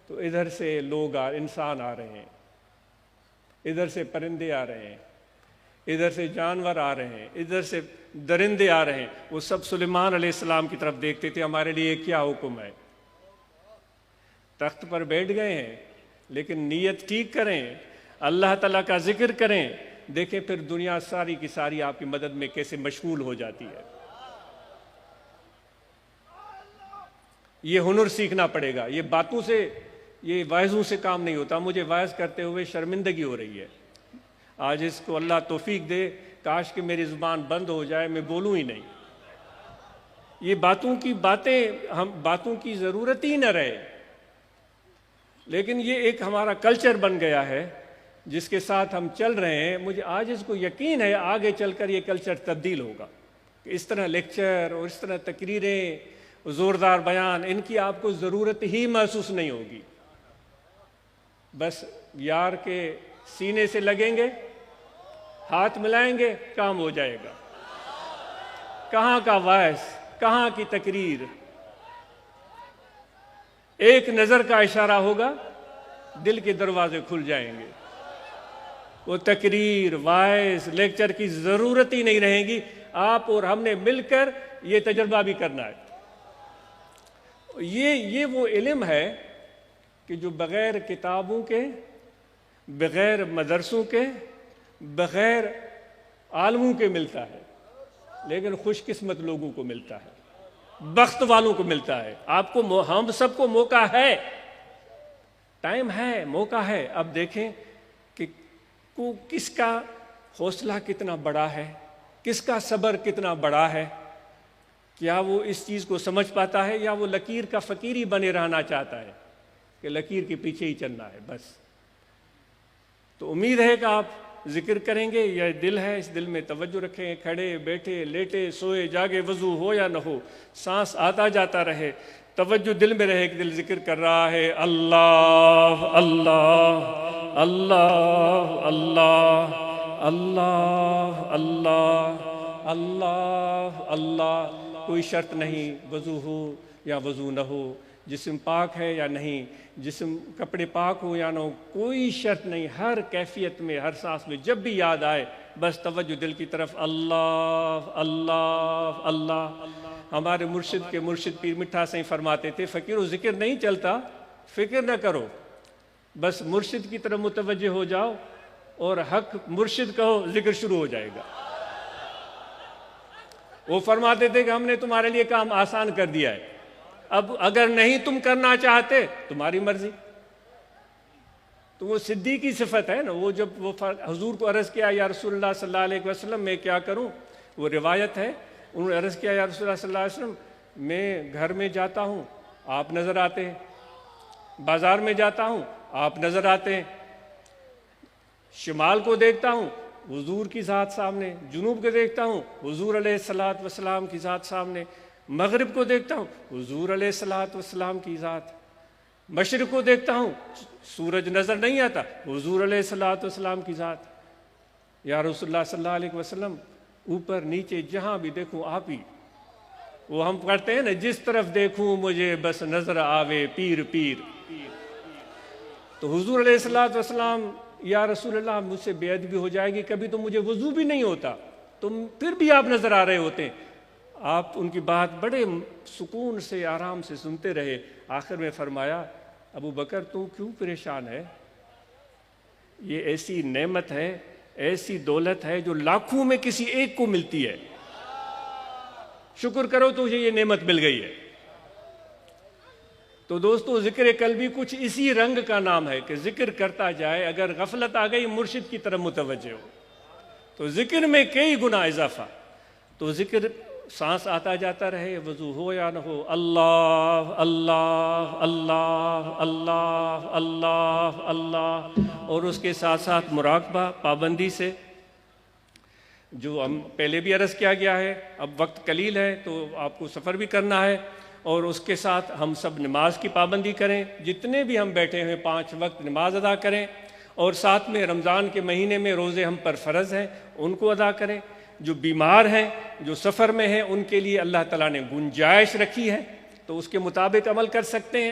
تو ادھر سے لوگ انسان آ رہے ہیں، ادھر سے پرندے آ رہے ہیں، ادھر سے جانور آ رہے ہیں، ادھر سے درندے آ رہے ہیں، وہ سب سلیمان علیہ السلام کی طرف دیکھتے تھے، ہمارے لیے کیا حکم ہے؟ تخت پر بیٹھ گئے ہیں، لیکن نیت ٹھیک کریں، اللہ تعالیٰ کا ذکر کریں، دیکھیں پھر دنیا ساری کی ساری آپ کی مدد میں کیسے مشغول ہو جاتی ہے۔ یہ ہنر سیکھنا پڑے گا، یہ باتوں سے، یہ واعظوں سے کام نہیں ہوتا۔ مجھے واعظ کرتے ہوئے شرمندگی ہو رہی ہے، آج اس کو اللہ توفیق دے، کاش کہ میری زبان بند ہو جائے، میں بولوں ہی نہیں۔ یہ باتوں کی ضرورت ہی نہ رہے، لیکن یہ ایک ہمارا کلچر بن گیا ہے جس کے ساتھ ہم چل رہے ہیں۔ مجھے آج اس کو یقین ہے آگے چل کر یہ کلچر تبدیل ہوگا، کہ اس طرح لیکچر اور اس طرح تقریریں، زوردار بیان، ان کی آپ کو ضرورت ہی محسوس نہیں ہوگی۔ بس یار کے سینے سے لگیں گے، ہاتھ ملائیں گے، کام ہو جائے گا۔ کہاں کا وائس، کہاں کی تقریر، ایک نظر کا اشارہ ہوگا، دل کے دروازے کھل جائیں گے۔ وہ تقریر، وائس، لیکچر کی ضرورت ہی نہیں رہے گی۔ آپ اور ہم نے مل کر یہ تجربہ بھی کرنا ہے۔ یہ وہ علم ہے کہ جو بغیر کتابوں کے، بغیر مدرسوں کے، بغیر عالموں کے ملتا ہے، لیکن خوش قسمت لوگوں کو ملتا ہے، بخت والوں کو ملتا ہے۔ آپ کو، ہم سب کو موقع ہے، ٹائم ہے، موقع ہے۔ اب دیکھیں کہ کس کا حوصلہ کتنا بڑا ہے، کس کا صبر کتنا بڑا ہے۔ کیا وہ اس چیز کو سمجھ پاتا ہے، یا وہ لکیر کا فقیر ہی بنے رہنا چاہتا ہے کہ لکیر کے پیچھے ہی چلنا ہے بس؟ تو امید ہے کہ آپ ذکر کریں گے۔ یہ دل ہے، اس دل میں توجہ رکھیں، کھڑے بیٹھے لیٹے سوئے جاگے، وضو ہو یا نہ ہو، سانس آتا جاتا رہے، توجہ دل میں رہے کہ دل ذکر کر رہا ہے، اللہ اللہ اللہ اللہ اللہ اللہ اللہ اللہ۔ کوئی شرط نہیں، وضو ہو یا وضو نہ ہو، جسم پاک ہے یا نہیں، جسم کپڑے پاک ہو یا نہ ہو، کوئی شرط نہیں۔ ہر کیفیت میں، ہر سانس میں جب بھی یاد آئے، بس توجہ دل کی طرف، اللہ اللہ اللہ۔ ہمارے مرشد کے مرشد پیر مٹھا سے فرماتے تھے، فقیر و ذکر نہیں چلتا، فکر نہ کرو، بس مرشد کی طرف متوجہ ہو جاؤ اور حق مرشد کہو، ذکر شروع ہو جائے گا۔ وہ فرماتے تھے کہ ہم نے تمہارے لیے کام آسان کر دیا ہے، اب اگر نہیں تم کرنا چاہتے تمہاری مرضی۔ تو وہ صدیقی صفت ہے نا، وہ جب وہ حضور کو عرض کیا، یا رسول اللہ صلی اللہ علیہ وسلم میں کیا کروں، وہ روایت ہے، انہوں نے عرض کیا، یا رسول اللہ صلی اللہ علیہ وسلم میں گھر میں جاتا ہوں آپ نظر آتے ہیں، بازار میں جاتا ہوں آپ نظر آتے ہیں، شمال کو دیکھتا ہوں حضور کی ذات سامنے، جنوب کو دیکھتا ہوں حضور علیہ الصلوۃ والسلام کی ذات سامنے، مغرب کو دیکھتا ہوں حضور علیہ الصلوۃ والسلام کی ذات، مشرق کو دیکھتا ہوں سورج نظر نہیں آتا حضور علیہ الصلوۃ والسلام کی ذات۔ یا رسول اللہ صلی اللہ علیہ وسلم اوپر نیچے جہاں بھی دیکھوں آپ ہی۔ وہ ہم پڑھتے ہیں نا، جس طرف دیکھوں مجھے بس نظر آوے پیر پیر۔ تو حضور علیہ الصلوۃ والسلام، یا رسول اللہ مجھ سے بے ادبی ہو جائے گی، کبھی تو مجھے وضو بھی نہیں ہوتا، تم پھر بھی آپ نظر آ رہے ہوتے ہیں۔ آپ ان کی بات بڑے سکون سے، آرام سے سنتے رہے۔ آخر میں فرمایا، ابو بکر تو کیوں پریشان ہے؟ یہ ایسی نعمت ہے، ایسی دولت ہے جو لاکھوں میں کسی ایک کو ملتی ہے، شکر کرو تو یہ نعمت مل گئی ہے۔ تو دوستو ذکر قلبی کچھ اسی رنگ کا نام ہے کہ ذکر کرتا جائے، اگر غفلت آ گئی مرشد کی طرف متوجہ ہو تو ذکر میں کئی گنا اضافہ، تو ذکر سانس آتا جاتا رہے، وضو ہو یا نہ ہو، اللہ اللہ اللہ اللہ اللہ اللہ، اور اس کے ساتھ ساتھ مراقبہ پابندی سے، جو ہم پہلے بھی عرض کیا گیا ہے۔ اب وقت قلیل ہے تو آپ کو سفر بھی کرنا ہے، اور اس کے ساتھ ہم سب نماز کی پابندی کریں، جتنے بھی ہم بیٹھے ہیں 5 وقت نماز ادا کریں، اور ساتھ میں رمضان کے مہینے میں روزے ہم پر فرض ہیں ان کو ادا کریں۔ جو بیمار ہیں، جو سفر میں ہیں، ان کے لیے اللہ تعالیٰ نے گنجائش رکھی ہے تو اس کے مطابق عمل کر سکتے ہیں۔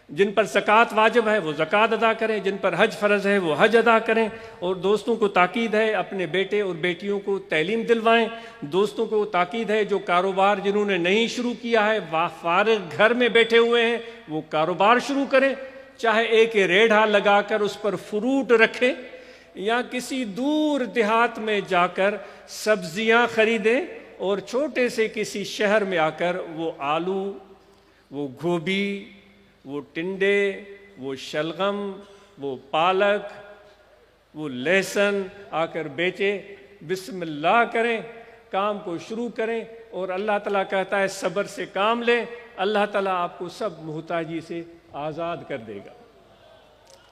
جن پر زکوٰۃ واجب ہے وہ زکوٰۃ ادا کریں، جن پر حج فرض ہے وہ حج ادا کریں، اور دوستوں کو تاکید ہے اپنے بیٹے اور بیٹیوں کو تعلیم دلوائیں۔ دوستوں کو تاکید ہے جو کاروبار جنہوں نے نہیں شروع کیا ہے، فارغ گھر میں بیٹھے ہوئے ہیں، وہ کاروبار شروع کریں، چاہے ایک ریڑھا لگا کر اس پر فروٹ رکھیں، یا کسی دور دیہات میں جا کر سبزیاں خریدیں، اور چھوٹے سے کسی شہر میں آ کر وہ آلو، وہ گوبھی، وہ ٹنڈے، وہ شلغم، وہ پالک، وہ لہسن آ کر بیچے، بسم اللہ کریں، کام کو شروع کریں، اور اللہ تعالیٰ کہتا ہے صبر سے کام لیں، اللہ تعالیٰ آپ کو سب محتاجی سے آزاد کر دے گا۔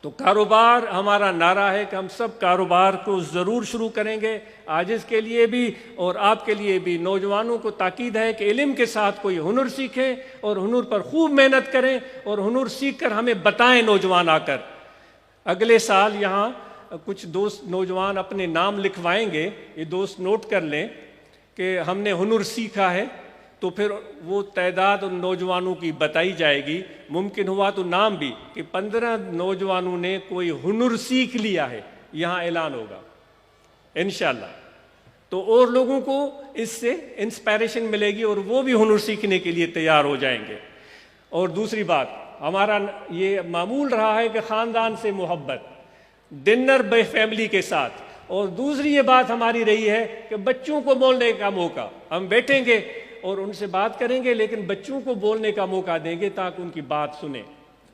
تو کاروبار ہمارا نعرہ ہے کہ ہم سب کاروبار کو ضرور شروع کریں گے، عاجز کے لیے بھی اور آپ کے لیے بھی۔ نوجوانوں کو تاکید ہے کہ علم کے ساتھ کوئی ہنر سیکھیں اور ہنر پر خوب محنت کریں، اور ہنر سیکھ کر ہمیں بتائیں نوجوان آ کر۔ اگلے سال یہاں کچھ دوست نوجوان اپنے نام لکھوائیں گے، یہ دوست نوٹ کر لیں کہ ہم نے ہنر سیکھا ہے، تو پھر وہ تعداد ان نوجوانوں کی بتائی جائے گی۔ ممکن ہوا تو نام بھی کہ 15 نوجوانوں نے کوئی ہنر سیکھ لیا ہے، یہاں اعلان ہوگا انشاءاللہ، تو اور لوگوں کو اس سے انسپائریشن ملے گی اور وہ بھی ہنر سیکھنے کے لیے تیار ہو جائیں گے۔ اور دوسری بات، ہمارا یہ معمول رہا ہے کہ خاندان سے محبت، ڈنر بے فیملی کے ساتھ، اور دوسری یہ بات ہماری رہی ہے کہ بچوں کو بولنے کا موقع، ہم بیٹھیں گے اور ان سے بات کریں گے، لیکن بچوں کو بولنے کا موقع دیں گے تاکہ ان کی بات سنیں،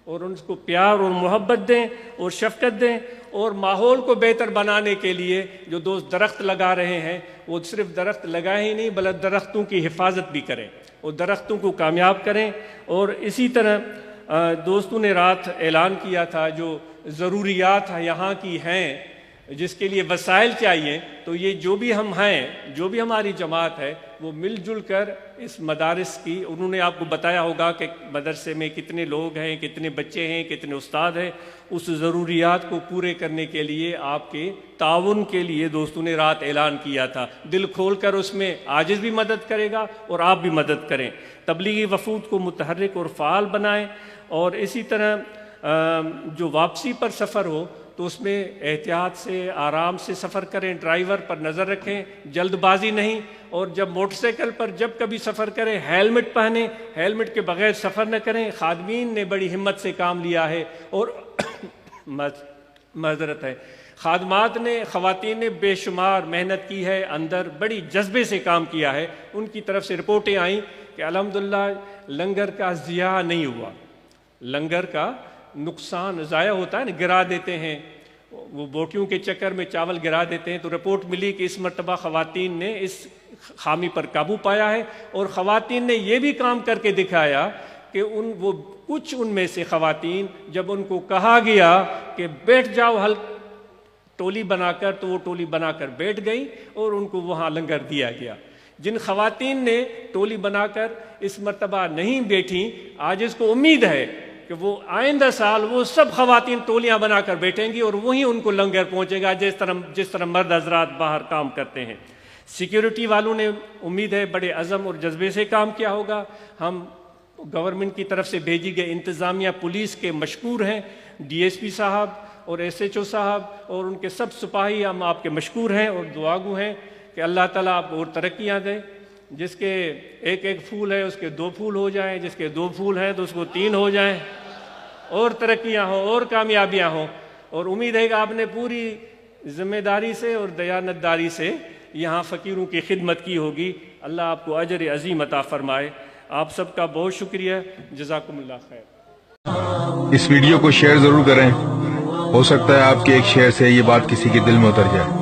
اور ان کو پیار اور محبت دیں اور شفقت دیں۔ اور ماحول کو بہتر بنانے کے لیے جو دوست درخت لگا رہے ہیں، وہ صرف درخت لگائیں ہی نہیں بلکہ درختوں کی حفاظت بھی کریں اور درختوں کو کامیاب کریں۔ اور اسی طرح دوستوں نے رات اعلان کیا تھا جو ضروریات یہاں کی ہیں، جس کے لیے وسائل چاہیے، تو یہ جو بھی ہم ہیں، جو بھی ہماری جماعت ہے، وہ مل جل کر اس مدارس کی، انہوں نے آپ کو بتایا ہوگا کہ مدرسے میں کتنے لوگ ہیں، کتنے بچے ہیں، کتنے استاد ہیں، اس ضروریات کو پورے کرنے کے لیے آپ کے تعاون کے لیے دوستوں نے رات اعلان کیا تھا۔ دل کھول کر اس میں عاجز بھی مدد کرے گا اور آپ بھی مدد کریں۔ تبلیغی وفود کو متحرک اور فعال بنائیں، اور اسی طرح جو واپسی پر سفر ہو تو اس میں احتیاط سے، آرام سے سفر کریں، ڈرائیور پر نظر رکھیں، جلد بازی نہیں، اور جب موٹر سائیکل پر جب کبھی سفر کریں ہیلمٹ پہنیں، ہیلمٹ کے بغیر سفر نہ کریں۔ خادمین نے بڑی ہمت سے کام لیا ہے، اور معذرت ہے، خادمات نے، خواتین نے بے شمار محنت کی ہے، اندر بڑی جذبے سے کام کیا ہے۔ ان کی طرف سے رپورٹیں آئیں کہ الحمدللہ لنگر کا ضیاع نہیں ہوا، لنگر کا نقصان ضائع ہوتا ہے نا، گرا دیتے ہیں، وہ بوٹیوں کے چکر میں چاول گرا دیتے ہیں، تو رپورٹ ملی کہ اس مرتبہ خواتین نے اس خامی پر قابو پایا ہے، اور خواتین نے یہ بھی کام کر کے دکھایا کہ وہ کچھ ان میں سے خواتین جب ان کو کہا گیا کہ بیٹھ جاؤ ٹولی بنا کر، تو وہ ٹولی بنا کر بیٹھ گئی اور ان کو وہاں لنگر دیا گیا۔ جن خواتین نے ٹولی بنا کر اس مرتبہ نہیں بیٹھیں، آج اس کو امید ہے کہ وہ آئندہ سال وہ سب خواتین ٹولیاں بنا کر بیٹھیں گی اور وہیں ان کو لنگر پہنچے گا، جس طرح مرد حضرات باہر کام کرتے ہیں۔ سیکیورٹی والوں نے امید ہے بڑے عزم اور جذبے سے کام کیا ہوگا۔ ہم گورنمنٹ کی طرف سے بھیجی گئی انتظامیہ پولیس کے مشکور ہیں، ڈی ایس پی صاحب اور ایس ایچ او صاحب اور ان کے سب سپاہی، ہم آپ کے مشکور ہیں اور دعاگو ہیں کہ اللہ تعالیٰ آپ کو اور ترقیاں دیں۔ جس کے ایک پھول ہے اس کے 2 پھول ہو جائیں، جس کے 2 پھول ہیں تو اس کو 3 ہو جائیں، اور ترقیاں ہوں اور کامیابیاں ہوں۔ اور امید ہے کہ آپ نے پوری ذمہ داری سے اور دیانتداری سے یہاں فقیروں کی خدمت کی ہوگی. اللہ آپ کو اجر عظیم عطا فرمائے. آپ سب کا بہت شکریہ. جزاکم اللہ خیر. اس ویڈیو کو شیئر ضرور کریں، ہو سکتا ہے آپ کے ایک شیئر سے یہ بات کسی کے دل میں اتر جائے.